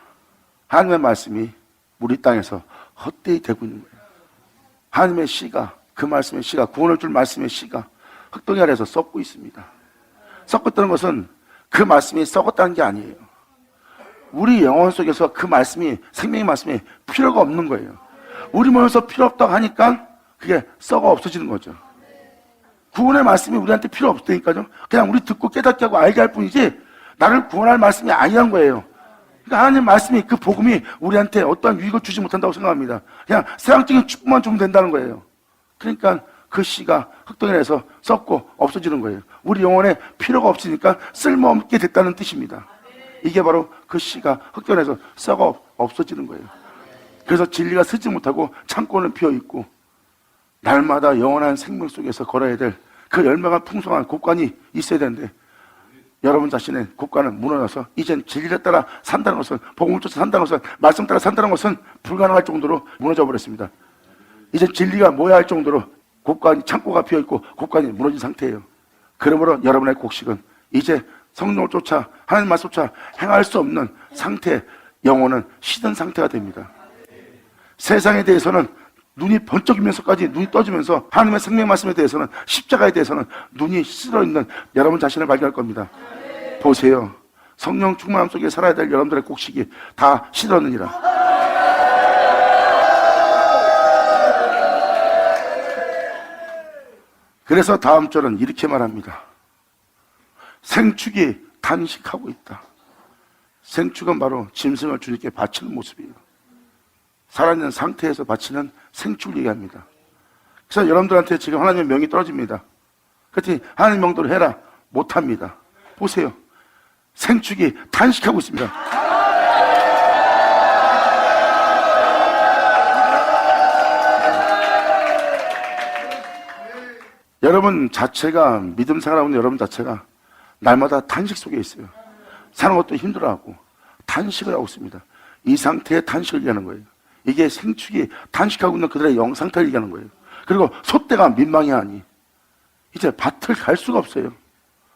하나님의 말씀이 우리 땅에서 헛되이 되고 있는 거예요. 하나님의 씨가, 그 말씀의 씨가, 구원을 줄 말씀의 씨가 흙덩이 아래에서 썩고 있습니다. 썩었다는 것은 그 말씀이 썩었다는 게 아니에요. 우리 영혼 속에서 그 말씀이, 생명의 말씀이 필요가 없는 거예요. 우리 몸에서 필요 없다고 하니까 그게 썩어 없어지는 거죠. 구원의 말씀이 우리한테 필요 없다니까요. 그냥 우리 듣고 깨닫게 하고 알게 할 뿐이지 나를 구원할 말씀이 아니란 거예요. 그러니까 하나님 말씀이, 그 복음이 우리한테 어떠한 유익을 주지 못한다고 생각합니다. 그냥 세상적인 축복만 주면 된다는 거예요. 그러니까 그 씨가 흙덩이에서 썩고 없어지는 거예요. 우리 영혼에 필요가 없으니까 쓸모없게 됐다는 뜻입니다. 이게 바로 그 씨가 흙덩이에서 썩어 없어지는 거예요. 그래서 진리가 쓰지 못하고 창고는 비어있고 날마다 영원한 생명 속에서 걸어야 될 그 열매가 풍성한 곳간이 있어야 되는데 여러분 자신의 곳간은 무너져서 이젠 진리를 따라 산다는 것은, 복음을 쫓아 산다는 것은, 말씀 따라 산다는 것은 불가능할 정도로 무너져 버렸습니다. 이제 진리가 뭐야 할 정도로 곳간이, 창고가 비어있고 곳간이 무너진 상태예요. 그러므로 여러분의 곡식은 이제 성령을 쫓아, 하나님 말씀 쫓아 행할 수 없는 상태, 영혼은 시든 상태가 됩니다. 세상에 대해서는 눈이 번쩍이면서까지 눈이 떠지면서 하나님의 생명 말씀에 대해서는, 십자가에 대해서는 눈이 시들어 있는 여러분 자신을 발견할 겁니다. 보세요. 성령 충만함 속에 살아야 될 여러분들의 곡식이 다 시들었느니라. 그래서 다음 절은 이렇게 말합니다. 생축이 단식하고 있다. 생축은 바로 짐승을 주님께 바치는 모습이에요. 살아있는 상태에서 바치는 생축을 얘기합니다. 그래서 여러분들한테 지금 하나님의 명이 떨어집니다. 그렇지? 하나님 명도를 해라. 못합니다. 보세요. 생축이 단식하고 있습니다. 여러분 자체가, 믿음 생활하는 여러분 자체가 날마다 단식 속에 있어요. 사는 것도 힘들어하고 단식을 하고 있습니다. 이 상태에 단식을 얘기하는 거예요. 이게 생축이 단식하고 있는 그들의 영 상태를 얘기하는 거예요. 그리고 소떼가 민망해하니 이제 밭을 갈 수가 없어요.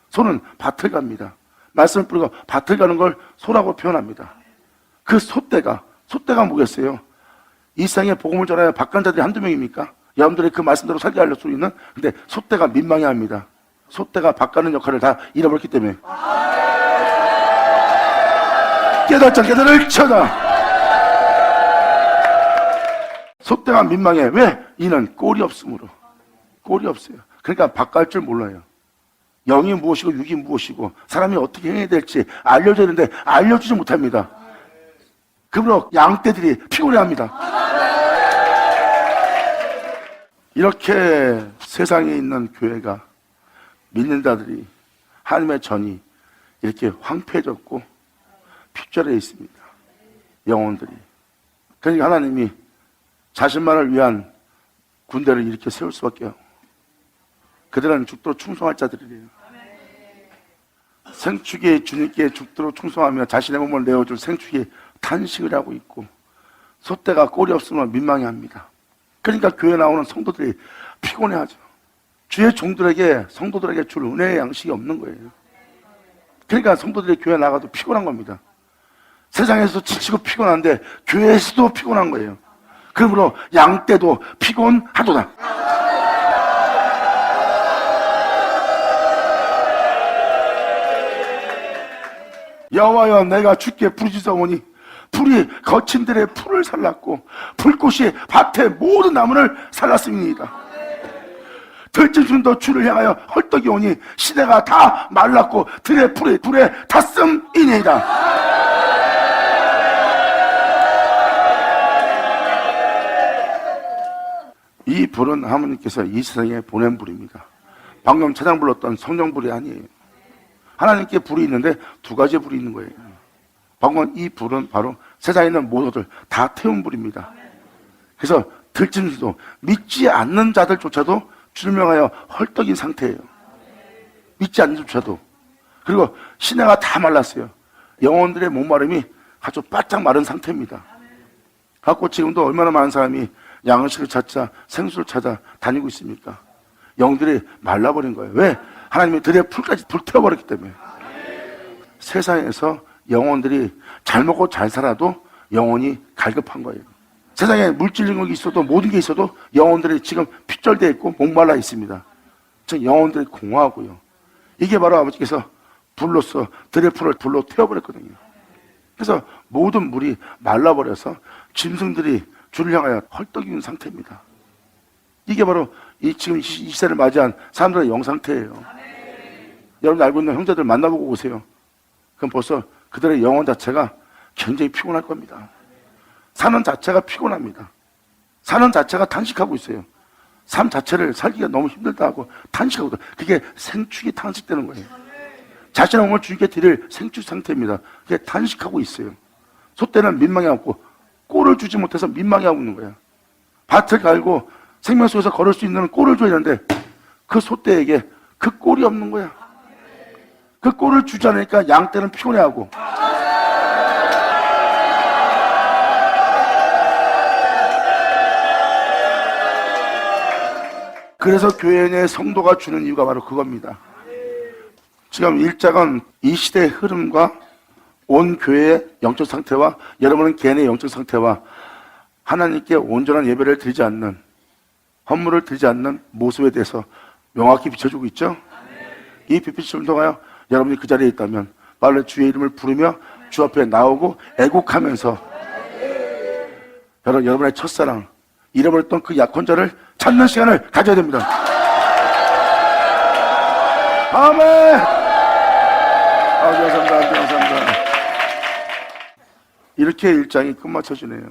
소는 밭을 갑니다. 말씀을 뿌리고 밭을 가는 걸 소라고 표현합니다. 그 소떼가 뭐겠어요? 이 세상에 복음을 전하여 밭간 자들이 한두 명입니까? 여러분들이 그 말씀대로 살게 하려 수 있는. 근데 소떼가 민망해합니다. 소떼가 밭 가는 역할을 다 잃어버렸기 때문에. 깨닫자, 깨달을 쳐다. 소떼가 민망해. 왜? 이는 꼴이 없으므로. 꼴이 없어요. 그러니까 바꿔할 줄 몰라요. 영이 무엇이고 육이 무엇이고 사람이 어떻게 행해야 될지 알려줘야 되는데 알려주지 못합니다. 그러므로 양떼들이 피곤해합니다. 이렇게 세상에 있는 교회가, 믿는 자들이, 하나님의 전이 이렇게 황폐해졌고 핍절해 있습니다. 영혼들이. 그러니까 하나님이 자신만을 위한 군대를 이렇게 세울 수밖에 없고, 그들은 죽도록 충성할 자들이래요. 생축이 주님께 죽도록 충성하며 자신의 몸을 내어줄 생축이 탄식을 하고 있고, 소떼가 꼴이 없으면 민망해합니다. 그러니까 교회 나오는 성도들이 피곤해하죠. 주의 종들에게, 성도들에게 줄 은혜의 양식이 없는 거예요. 그러니까 성도들이 교회 나가도 피곤한 겁니다. 세상에서 지치고 피곤한데 교회에서도 피곤한 거예요. 그러므로 양떼도 피곤하도다. 여호와여, 내가 주께 부르짖어오니 불이 거친 들의 풀을 살랐고 불꽃이 밭의 모든 나무를 살랐습니다. 들짐승도 주를 향하여 헐떡이 오니 시내가 다 말랐고 들의 풀이 불에 탔음이니이다. 이 불은 하나님께서 이 세상에 보낸 불입니다. 방금 찬양 불렀던 성령불이 아니에요. 하나님께 불이 있는데 두 가지 불이 있는 거예요. 방금 이 불은 바로 세상에 있는 모두들 다 태운 불입니다. 그래서 들짐승도 믿지 않는 자들조차도 주를 명하여 헐떡인 상태예요. 믿지 않는 자조차도. 그리고 시내가 다 말랐어요. 영혼들의 목마름이 아주 바짝 마른 상태입니다. 갖고 지금도 얼마나 많은 사람이 양식을 찾자 생수를 찾아 다니고 있습니까? 영들이 말라버린 거예요. 왜? 하나님이 들의 풀까지 불태워버렸기 때문에. 세상에서 영혼들이 잘 먹고 잘 살아도 영혼이 갈급한 거예요. 세상에 물질 능력이 있어도 모든 게 있어도 영혼들이 지금 핏절되어 있고 목말라 있습니다. 즉 영혼들이 공허하고요. 이게 바로 아버지께서 불로서 들의 풀을 불로 태워버렸거든요. 그래서 모든 물이 말라버려서 짐승들이 주를 향하여 헐떡이는 상태입니다. 이게 바로 지금 이 시대를 맞이한 사람들의 영상태예요. 여러분 알고 있는 형제들 만나보고 오세요. 그럼 벌써 그들의 영혼 자체가 굉장히 피곤할 겁니다. 사는 자체가 피곤합니다. 사는 자체가 탄식하고 있어요. 삶 자체를 살기가 너무 힘들다 하고 탄식하고, 그게 생축이 탄식되는 거예요. 자신의 몸을 주님께 드릴 생축 상태입니다. 그게 탄식하고 있어요. 소떼는 민망해하고 꼴을 주지 못해서 민망해하고 있는 거예요. 밭을 갈고 생명 속에서 걸을 수 있는 꼴을 줘야 되는데 그 소떼에게 그 꼴이 없는 거야. 그 꼴을 주지 않으니까 양떼는 피곤해하고. 그래서 교회 내 성도가 주는 이유가 바로 그겁니다. 지금 1장은 이 시대의 흐름과 온 교회의 영적 상태와 여러분은 개인의 영적 상태와 하나님께 온전한 예배를 드리지 않는, 헌물을 드리지 않는 모습에 대해서 명확히 비춰주고 있죠. 이 빛을 통하여 여러분이 그 자리에 있다면 빨리 주의 이름을 부르며 주 앞에 나오고 애곡하면서 여러분의 첫사랑, 잃어버렸던 그 약혼자를 찾는 시간을 가져야 됩니다. 아멘. 감사합니다. 감사합니다. 이렇게 1장이 끝마쳐지네요.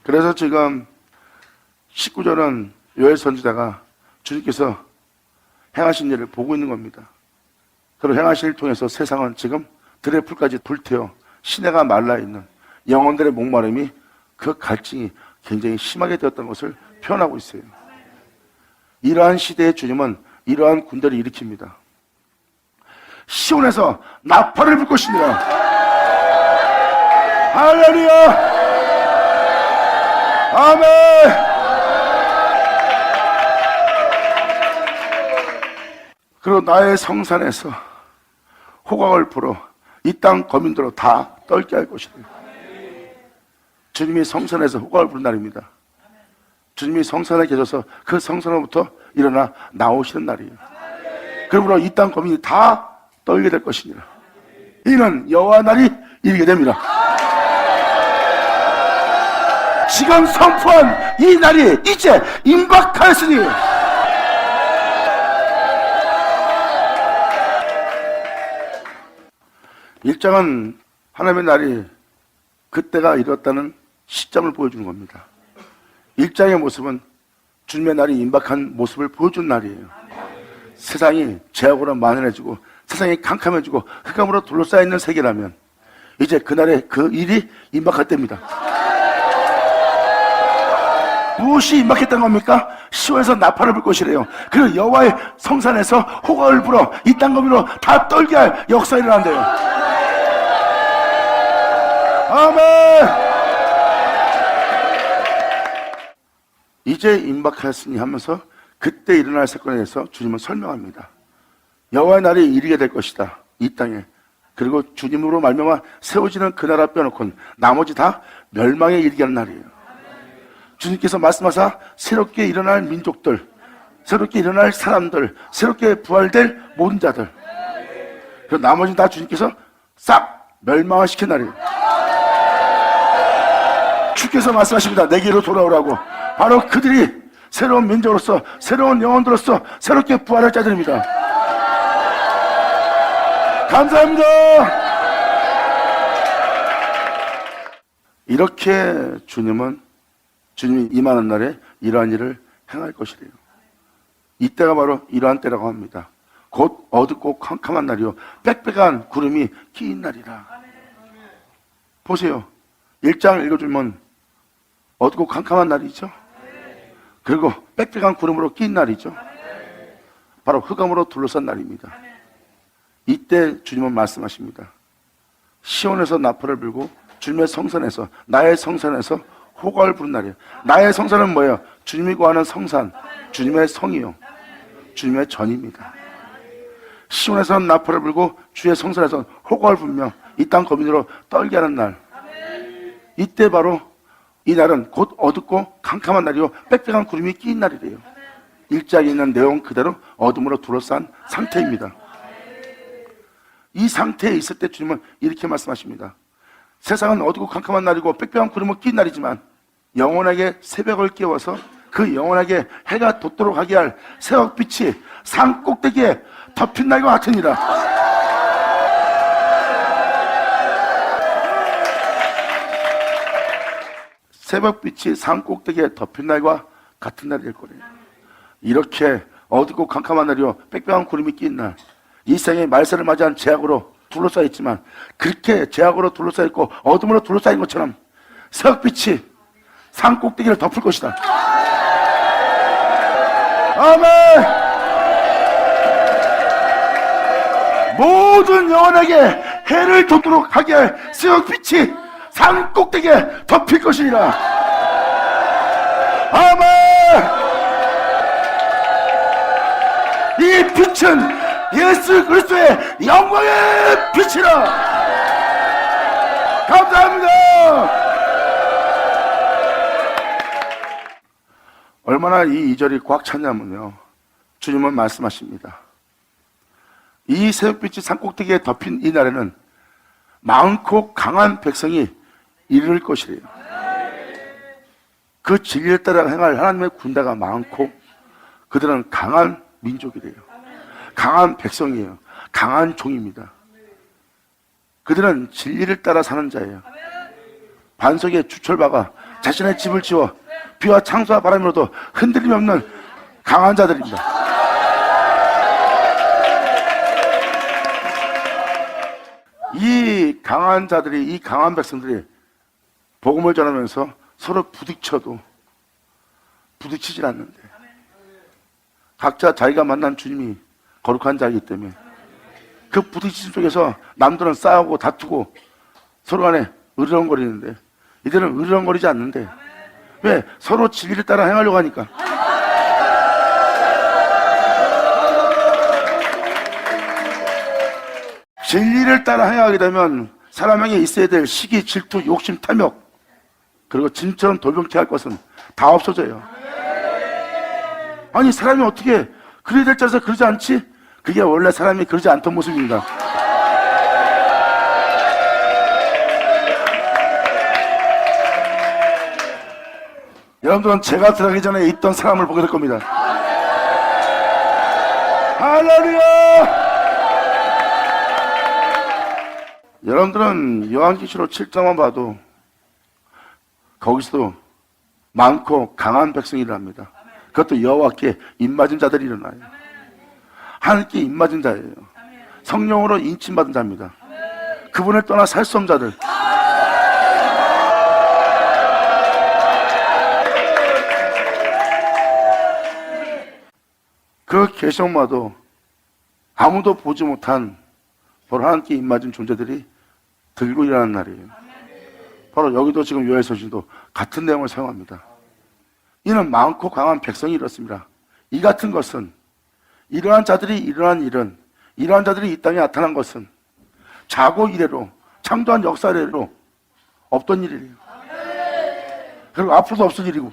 그래서 지금 19절은 요엘 선지자가 주님께서 행하신 일을 보고 있는 겁니다. 그리고 행하신 일을 통해서 세상은 지금 들의 풀까지 불태워 시내가 말라있는 영혼들의 목마름이, 그 갈증이 굉장히 심하게 되었던 것을 표현하고 있어요. 이러한 시대의 주님은 이러한 군대를 일으킵니다. 시온에서 나팔을 불 것입니다. 할렐루야! 아멘! 그리고 나의 성산에서 호각을 불어 이 땅 거민들로 다 떨게 할 것이다. 주님이 성산에서 호각을 부른 날입니다. 주님이 성산에 계셔서 그 성산으로부터 일어나 나오시는 날이에요. 그러므로 이 땅 거민이 다 떨게 될 것이니라. 이는 여호와 날이 이르게 됩니다. 지금 선포한 이 날이 이제 임박하였으니 일장은 하나님의 날이 그때가 이뤘다는 시점을 보여주는 겁니다. 일장의 모습은 주님의 날이 임박한 모습을 보여준 날이에요. 세상이 죄악으로 만연해지고 세상이 캄캄해지고 흑암으로 둘러싸여 있는 세계라면 이제 그날에 그 일이 임박할 때입니다. 무엇이 임박했던 겁니까? 시온에서 나팔을 불 것이래요. 그리고 여호와의 성산에서 호각을 불어 이 땅 거민으로 다 떨게 할 역사가 일어난대요. 아멘. 이제 임박하였으니 하면서 그때 일어날 사건에 대해서 주님은 설명합니다. 여호와의 날이 이르게 될 것이다, 이 땅에. 그리고 주님으로 말미암아 세워지는 그 나라 빼놓고는 나머지 다 멸망에 이르게 하는 날이에요. 주님께서 말씀하사 새롭게 일어날 민족들, 새롭게 일어날 사람들, 새롭게 부활될 모든 자들, 그 나머지는 다 주님께서 싹 멸망을 시킨 날이에요. 주께서 말씀하십니다. 내게로 돌아오라고. 바로 그들이 새로운 민족으로서, 새로운 영혼들로서 새롭게 부활할 자들입니다. 감사합니다. 이렇게 주님이 임하는 날에 이러한 일을 행할 것이래요. 이때가 바로 이러한 때라고 합니다. 곧 어둡고 캄캄한 날이요 빽빽한 구름이 끼인 날이라. 보세요. 1장 읽어주면 어둡고 캄캄한 날이죠. 그리고 빽빽한 구름으로 끼인 날이죠. 바로 흑암으로 둘러싼 날입니다. 이때 주님은 말씀하십니다. 시온에서 나팔을 불고 주님의 성산에서, 나의 성산에서 호각을 부른 날이에요. 나의 성산은 뭐예요? 주님이 구하는 성산, 주님의 성이요, 주님의 전입니다. 시온에서는 나팔을 불고 주의 성산에서 호각을 불며 이 땅 거민으로 떨게 하는 날. 이때 바로 이 날은 곧 어둡고 캄캄한 날이요 빽빽한 구름이 끼인 날이래요. 1장에 있는 내용 그대로 어둠으로 둘러싼 상태입니다. 이 상태에 있을 때 주님은 이렇게 말씀하십니다. 세상은 어둡고 캄캄한 날이고 빽빽한 구름을 낀 날이지만 영원하게 새벽을 깨워서 그 영원하게 해가 돋도록 하게 할 새벽빛이 산 꼭대기에 덮인 날과 같으니라. 새벽빛이 산 꼭대기에 덮인 날과 같은 날이 될 거래요. 이렇게 어둡고 캄캄한 날이요 빽빽한 구름이 낀 날, 이 세상에 말세를 맞이한 제약으로 둘러싸여 있지만 그렇게 제약으로 둘러싸여 있고 어둠으로 둘러싸인 것처럼 새벽빛이 산 꼭대기를 덮을 것이다. 아멘. 모든 영혼에게 해를 돋도록 하게 할 새벽빛이 산 꼭대기에 덮일 것이니라. 아멘. 이 빛은 예수 그리스도의 영광의 빛이라. 감사합니다. 얼마나 이 2절이 꽉 찼냐면요, 주님은 말씀하십니다. 이 새벽빛이 산꼭대기에 덮인 이 날에는 많고 강한 백성이 이를 것이래요. 그 진리에 따라 행할 하나님의 군대가 많고 그들은 강한 민족이래요. 강한 백성이에요. 강한 종입니다. 그들은 진리를 따라 사는 자예요. 반석에 주철박아 자신의 집을 지어 비와 창수와 바람으로도 흔들림이 없는 강한 자들입니다. 이 강한 자들이, 이 강한 백성들이 복음을 전하면서 서로 부딪혀도 부딪히질 않는데 각자 자기가 만난 주님이 거룩한 자이기 때문에 그 부딪힘 속에서 남들은 싸우고 다투고 서로 간에 으르렁거리는데 이들은 으르렁거리지 않는데, 왜? 서로 진리를 따라 행하려고 하니까. 진리를 따라 행하게 되면 사람에게 있어야 될 시기, 질투, 욕심, 탐욕, 그리고 진처럼 돌병케 할 것은 다 없어져요. 아니, 사람이 어떻게 그래야 될 줄 알아서 그러지 않지? 그게 원래 사람이 그러지 않던 모습입니다. 여러분들은 제가 들어가기 전에 있던 사람을 보게 될 겁니다. 할렐루야! 여러분들은 요한계시록 7장만 봐도 거기서도 많고 강한 백성이 일어납니다. 그것도 여호와께 입맞은 자들이 일어나요. 하나님께 입맞은 자예요. 성령으로 인침받은 자입니다. 그분을 떠나 살 수 없는 자들. 그 계시록마도 아무도 보지 못한 바로 하나님께 입맞은 존재들이 들고 일어나는 날이에요. 바로 여기도 지금 요엘서신도 같은 내용을 사용합니다. 이는 많고 강한 백성이 이렇습니다. 이 같은 것은 이러한 자들이 일어난 일은 이러한 자들이 이 땅에 나타난 것은 자고 이래로 창조한 역사 이래로 없던 일이에요. 그리고 앞으로도 없을 일이고.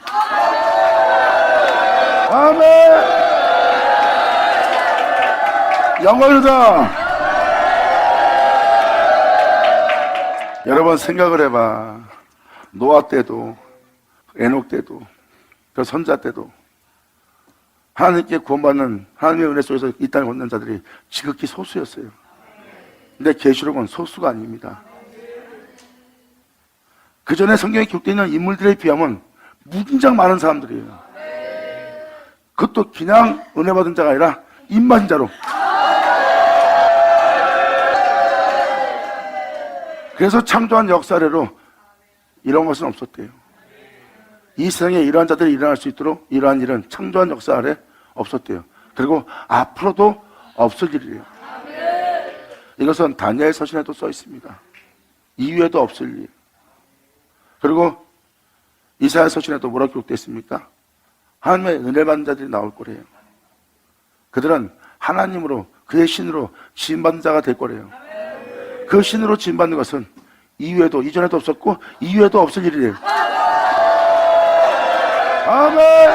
아멘. 영광이다. 여러분 생각을 해봐. 노아 때도 에녹 때도 그 선자 때도 하나님께 구원받는 하나님의 은혜 속에서 이 땅을 걷는 자들이 지극히 소수였어요. 근데 계시록은 소수가 아닙니다. 그 전에 성경에 기록되어 있는 인물들에 비하면 무진장 많은 사람들이에요. 그것도 그냥 은혜 받은 자가 아니라 입맞은 자로. 그래서 창조한 역사 아래로 이런 것은 없었대요. 이 세상에 이러한 자들이 일어날 수 있도록 이러한 일은 창조한 역사 아래 없었대요. 그리고 앞으로도 없을 일이에요. 이것은 다니엘 서신에도 써 있습니다. 이후에도 없을 일. 그리고 이사야 서신에도 뭐라고 기록되어 있습니까? 하나님의 은혜 받는 자들이 나올 거래요. 그들은 하나님으로 그의 신으로 지음받는 자가 될 거래요. 그 신으로 지음받는 것은 이후에도 이전에도 없었고 이후에도 없을 일이래요. 아멘.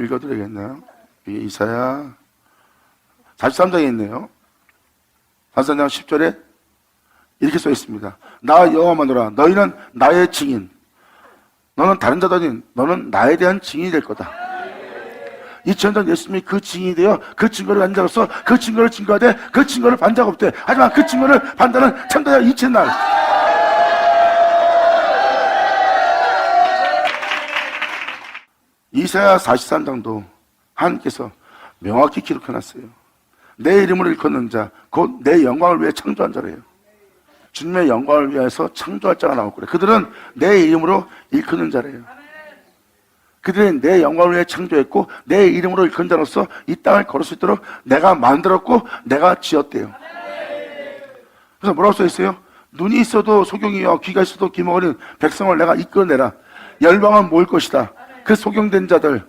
읽어드리겠나요? 이사야 43장에 있네요. 43장 10절에 이렇게 써 있습니다. 나 여호와마노라 너희는 나의 증인. 너는 다른 자도 아닌 너는 나에 대한 증인이 될 거다. 2000년 예수님이 그 증인이 되어 그 증거를 가진 자로서 그 증거를 증거하되 그 증거를 반 자가 없대. 하지만 그 증거를 반다는 참다야 이튿날. 이사야 43장도 하나님께서 명확히 기록해놨어요. 내 이름을 일컫는 자, 곧 내 영광을 위해 창조한 자래요. 주님의 영광을 위해서 창조할 자가 나올 거래요. 그들은 내 이름으로 일컫는 자래요. 그들은 내 영광을 위해 창조했고 내 이름으로 일컫는 자로서 이 땅을 걸을 수 있도록 내가 만들었고 내가 지었대요. 그래서 뭐라고 써 있어요? 눈이 있어도 소경이요 귀가 있어도 귀머거리는 백성을 내가 이끌어내라. 열방은 모일 것이다. 그 소경된 자들,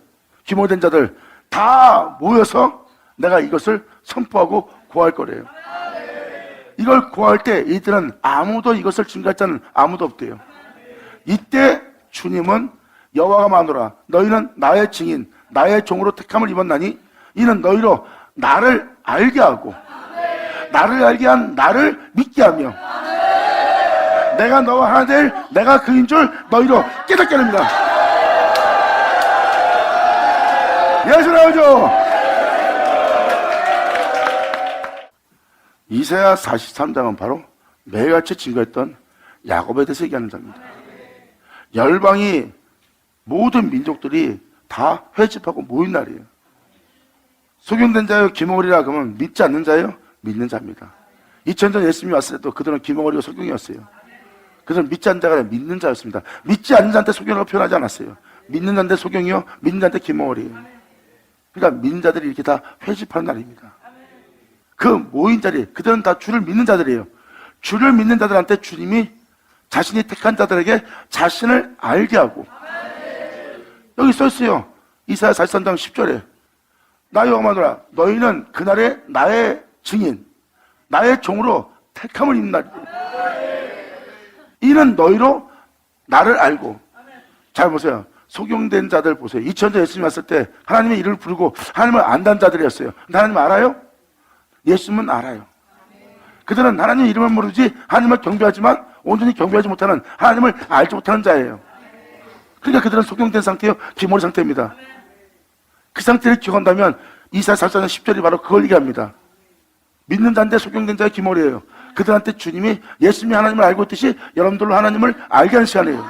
귀머된 자들 다 모여서 내가 이것을 선포하고 고할 거래요. 이걸 고할 때 이들은 아무도 이것을 증거할 자는 아무도 없대요. 이때 주님은 여호와가 마노라 너희는 나의 증인 나의 종으로 택함을 입었나니 이는 너희로 나를 알게 하고 나를 알게 한 나를 믿게 하며 내가 너와 하나 될 내가 그인 줄 너희로 깨닫게 합니다. 예수 나오죠. 이사야 43장은 바로 매일같이 증거했던 야곱에 대해서 얘기하는 장입니다. 열방이 모든 민족들이 다 회집하고 모인 날이에요. 소경된 자요 귀머거리라 그러면 믿지 않는 자요 믿는 자입니다. 2000년 예수님이 왔을 때도 그들은 귀머거리고 소경이었어요. 그들은 믿지 않는 자가 아니라 믿는 자였습니다. 믿지 않는 자한테 소경이라고 표현하지 않았어요. 믿는 자한테 소경이요 믿는 자한테 귀머거리예요. 그러니까 믿는 자들이 이렇게 다 회집하는 날입니다. 그 모인 자리, 그들은 다 주를 믿는 자들이에요. 주를 믿는 자들한테 주님이 자신이 택한 자들에게 자신을 알게 하고 여기 써있어요. 이사야 43장 10절에 나 여호와마노라 너희는 그날에 나의 증인 나의 종으로 택함을 입는 날이고 이는 너희로 나를 알고. 잘 보세요. 소경된 자들 보세요. 2000년 예수님 왔을 때 하나님의 이름을 부르고 하나님을 안다는 자들이었어요. 근데 하나님 알아요? 예수님은 알아요. 그들은 하나님의 이름을 모르지 하나님을 경배하지만 온전히 경배하지 못하는 하나님을 알지 못하는 자예요. 그러니까 그들은 소경된 상태예요. 기머리 상태입니다. 그 상태를 기억한다면 이사야 44장 10절이 바로 그걸 얘기합니다. 믿는 자인데 소경된 자의 기머리예요. 그들한테 주님이 예수님이 하나님을 알고 있듯이 여러분들로 하나님을 알게 하는 시간이에요.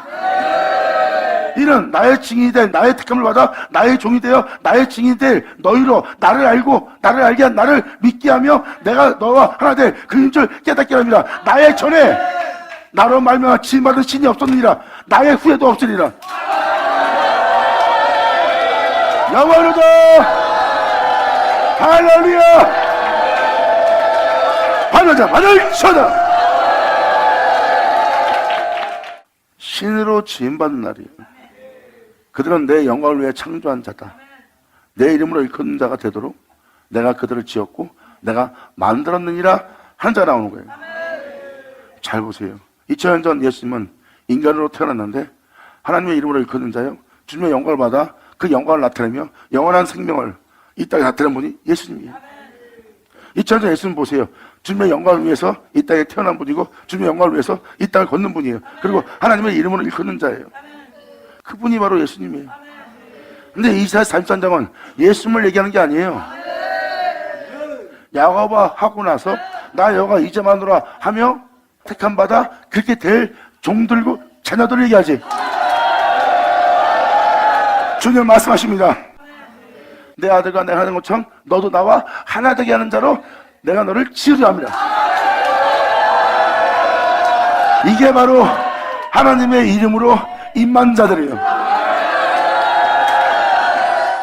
이는 나의 증인이 될 나의 택함을 받아 나의 종이 되어 나의 증인이 될 너희로 나를 알고 나를 알게 한 나를 믿게 하며 내가 너와 하나 될 그인 줄 깨닫게 합니다. 나의 전에 나로 말미암아 지음받은 신이 없었느니라. 나의 후에도 없으리라. 영원하다. 할렐루야. 받아자 받을 쳐다. 신으로 지음받는 날이에요. 그들은 내 영광을 위해 창조한 자다. 내 이름으로 일컫는 자가 되도록 내가 그들을 지었고 내가 만들었느니라 하는 자가 나오는 거예요. 잘 보세요. 2000년 전 예수님은 인간으로 태어났는데 하나님의 이름으로 일컫는 자요, 주님의 영광을 받아 그 영광을 나타내며 영원한 생명을 이 땅에 나타낸 분이 예수님이에요. 2000년 전 예수님 보세요. 주님의 영광을 위해서 이 땅에 태어난 분이고 주님의 영광을 위해서 이 땅을 걷는 분이에요. 그리고 하나님의 이름으로 일컫는 자예요. 그분이 바로 예수님이에요. 근데 이사야 43장은 예수님을 얘기하는 게 아니에요. 야곱아 하고 나서 나 여호와 이제만으로 하며 택함 받아 그렇게 될 종들고 자녀들을 얘기하지. 주님 말씀하십니다. 내 아들과 내가 하는 것처럼 너도 나와 하나 되게 하는 자로 내가 너를 지으려 합니다. 이게 바로 하나님의 이름으로 임한 자들이에요.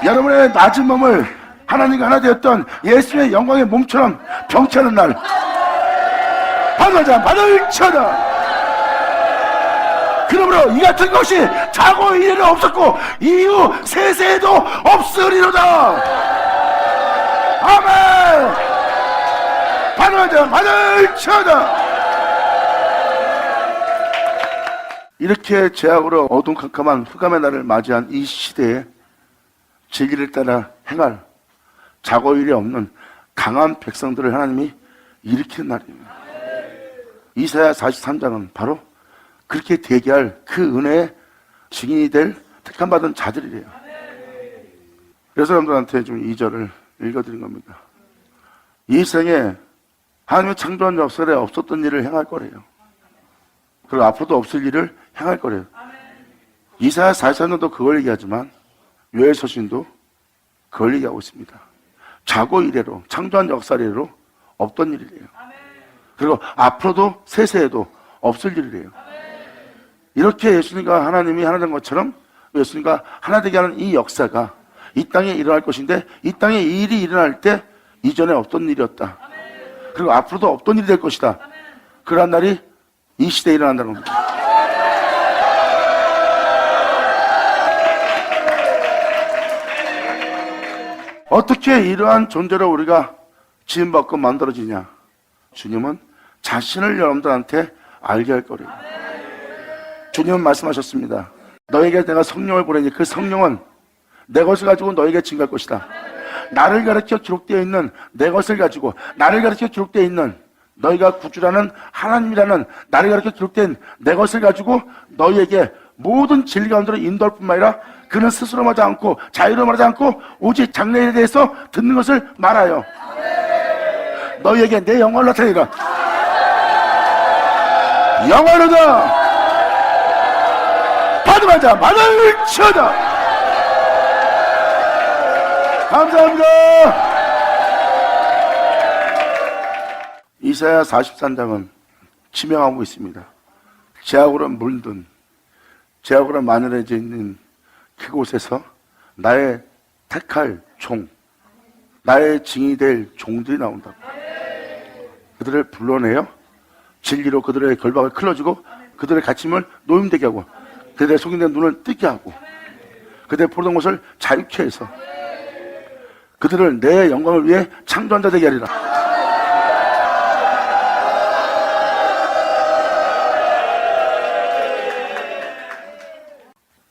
여러분의 낮은 몸을 하나님과 하나 되었던 예수의 영광의 몸처럼 병치하는 날, 받아자 받을 쳐다. 그러므로 이 같은 것이 자고 이래는 없었고 이후 세세에도 없으리로다. 아멘. 받아자 받을 쳐다. 이렇게 죄악으로 어둠캄캄한 흑암의 날을 맞이한 이 시대에 진리를 따라 행할 자고 일이 없는 강한 백성들을 하나님이 일으키는 날입니다. 이사야 43장은 바로 그렇게 대기할 그 은혜의 증인이 될 택함받은 자들이래요. 그래서 여러분들한테 좀 2절을 읽어드린 겁니다. 이 생에 하나님의 창조한 역사에 없었던 일을 행할 거래요. 그리고 앞으로도 없을 일을 행할 거래요. 이사야 43장도 그걸 얘기하지만 요엘 서신도 그걸 얘기하고 있습니다. 자고 이래로 창조한 역사 이래로 없던 일이래요. 그리고 앞으로도 세세에도 없을 일이래요. 이렇게 예수님과 하나님이 하나 된 것처럼 예수님과 하나 되게 하는 이 역사가 이 땅에 일어날 것인데 이 땅에 이 일이 일어날 때 이전에 없던 일이었다. 그리고 앞으로도 없던 일이 될 것이다. 그러한 날이 이 시대에 일어난다는 겁니다. 어떻게 이러한 존재로 우리가 지음받고 만들어지냐? 주님은 자신을 여러분들한테 알게 할 거래요. 주님은 말씀하셨습니다. 너에게 내가 성령을 보내니 그 성령은 내 것을 가지고 너에게 증거할 것이다. 나를 가르쳐 기록되어 있는 내 것을 가지고 나를 가르쳐 기록되어 있는 너희가 구주라는 하나님이라는 나를 가르쳐 기록된 내 것을 가지고 너희에게 모든 진리 가운데로 인도할 뿐만 아니라 그는 스스로 말하지 않고 자유로 말하지 않고 오직 장래에 대해서 듣는 것을 말하여 너희에게 내 영광을 나타내리라. 영광이로다. 받으마자 만을 쳐다. 감사합니다. 이사야 43장은 지명하고 있습니다. 죄악으로 물든 죄악으로 만연해져 있는 그곳에서 나의 택할 종, 나의 증인이 될 종들이 나온다. 그들을 불러내요. 진리로 그들의 결박을 클러주고 그들의 갇힘을 노임되게 하고 그들의 속인된 눈을 뜨게 하고 그들의 포로된 것을 자유케 해서 그들을 내 영광을 위해 창조한 자 되게 하리라.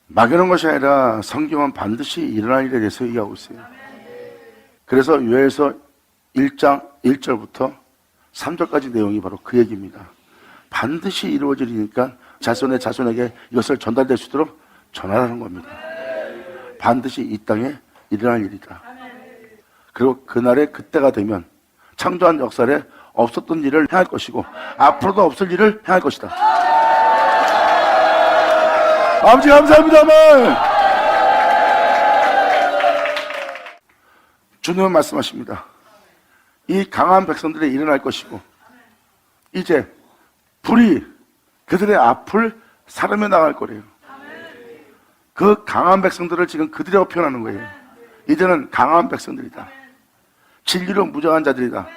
막연한 것이 아니라 성경은 반드시 일어날 일에 대해서 얘기하고 있어요. 그래서 요엘서 1장 1절부터 3절까지 내용이 바로 그 얘기입니다. 반드시 이루어질 일이니까 자손의 자손에게 이것을 전달될 수 있도록 전하라는 겁니다. 반드시 이 땅에 일어날 일이다. 그리고 그날에 그때가 되면 창조한 역사에 없었던 일을 행할 것이고 앞으로도 없을 일을 행할 것이다. 아버지 감사합니다만 주님은 말씀하십니다. 이 강한 백성들이 일어날 것이고 이제 불이 그들의 앞을 사르며 나갈 거래요. 그 강한 백성들을 지금 그들이라고 표현하는 거예요. 이제는 강한 백성들이다. 진리로 무장한 자들이다.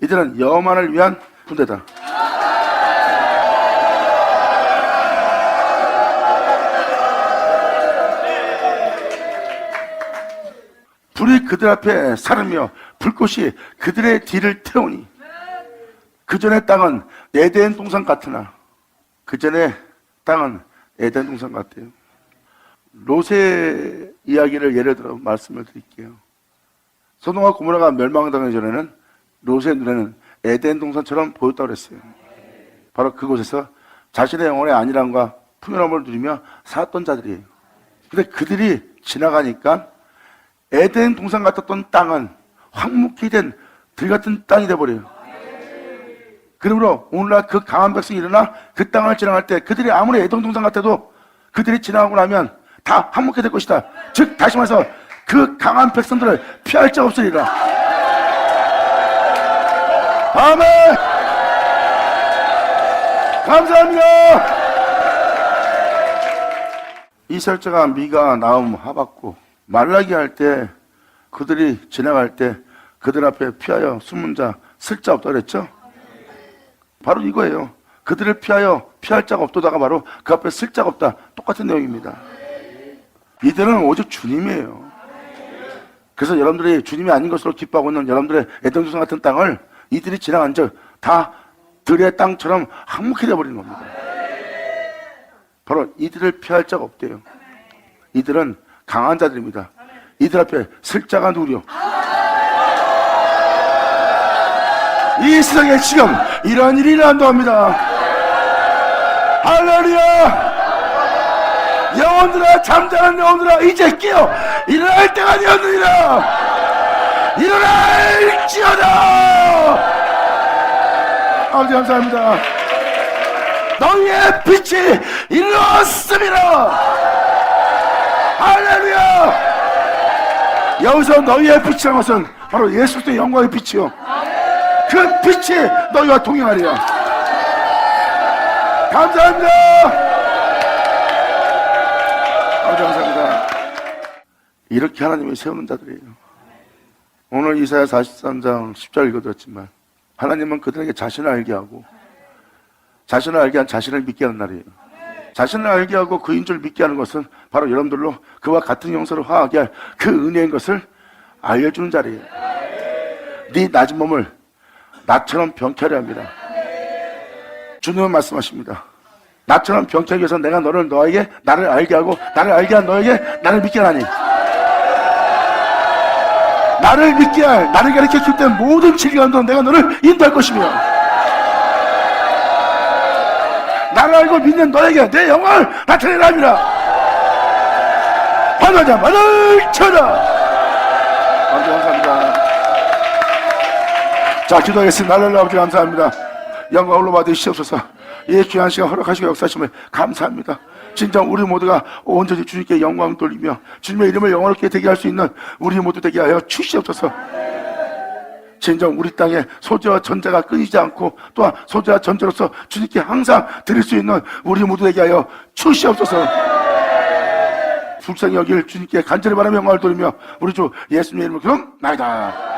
이제는 여호와만을 위한 군대다. 그들 앞에 사르며 불꽃이 그들의 뒤를 태우니 그 전의 땅은 에덴 동산 같으나 그 전의 땅은 에덴 동산 같아요. 롯의 이야기를 예를 들어 말씀을 드릴게요. 소돔과 고모라가 멸망당하기 전에는 롯의 눈에는 에덴 동산처럼 보였다고 그랬어요. 바로 그곳에서 자신의 영혼의 안일함과 풍요로움을 누리며 살았던 자들이에요. 근데 그들이 지나가니까 에덴 동산 같았던 땅은 황무케 된 들 같은 땅이 돼버려요. 그러므로 오늘날 그 강한 백성이 일어나 그 땅을 지나갈 때 그들이 아무리 에덴 동산 같아도 그들이 지나가고 나면 다 황무케 될 것이다. 즉 다시 말해서 그 강한 백성들을 피할 자 없으리라. 아멘. 감사합니다. 이스라엘자가 미가, 나움, 하박국, 말라기 할 때 그들이 지나갈 때 그들 앞에 피하여 숨은 자, 쓸 자 없다 그랬죠? 바로 이거예요. 그들을 피하여 피할 자가 없도다가 바로 그 앞에 쓸 자가 없다. 똑같은 내용입니다. 이들은 오직 주님이에요. 그래서 여러분들이 주님이 아닌 것으로 기뻐하고 있는 여러분들의 에덴 동산 같은 땅을 이들이 지나간 적 다 들의 땅처럼 황무케 되어버리는 겁니다. 바로 이들을 피할 자가 없대요. 이들은 강한 자들입니다. 이들 앞에 쓸 자가 누구요? 이 세상에 지금 이런 일이 일어난다고 합니다. 할렐루야! 영혼들아, 잠자는 영혼들아, 이제 깨어 일어날 때가 되었느니라. 일어날지어다. 아버지 감사합니다. 너희의 빛이 일어났습니다. 할렐루야. 여기서 너희의 빛이라는 것은 바로 예수 그리스도의 영광의 빛이요, 그 빛이 너희와 동행하리라. 감사합니다. 아버지 감사합니다. 이렇게 하나님이 세우는 자들이에요. 오늘 이사야 43장 10절 읽어드렸지만 하나님은 그들에게 자신을 알게 하고 자신을 알게 한 자신을 믿게 하는 날이에요. 자신을 알게 하고 그인 줄 믿게 하는 것은 바로 여러분들로 그와 같은 용서를 화하게 할 그 은혜인 것을 알려주는 자리예요. 네 낮은 몸을 나처럼 병케 하려 합니다. 주님은 말씀하십니다. 나처럼 병케 하기 위해서 내가 너에게 나를 알게 하고 나를 알게 한 너에게 나를 믿게 하니, 나를 믿게 할, 나를 가르쳐 때 모든 진리 가운데 내가 너를 인도할 것이며, 나를 알고 믿는 너에게 내 영광을 나타내라 합니다. 환호자 만을 쳐라. 아버지 감사합니다. 자, 기도하겠습니다. 나를 아버지 감사합니다. 영광 올로 받으시옵소서. 이 귀한 시간 허락하시고 역사하심을 감사합니다. 진정 우리 모두가 온전히 주님께 영광 돌리며 주님의 이름을 영원하게 되게 할 수 있는 우리 모두 되게 하여 주시옵소서. 진정 우리 땅에 소재와 전자가 끊이지 않고 또한 소재와 전자로서 주님께 항상 드릴 수 있는 우리 모두 되게 하여 주시옵소서. 불쌍히 여길 주님께 간절히 바라며 영광을 돌리며 우리 주 예수님의 이름으로 기도합나이다.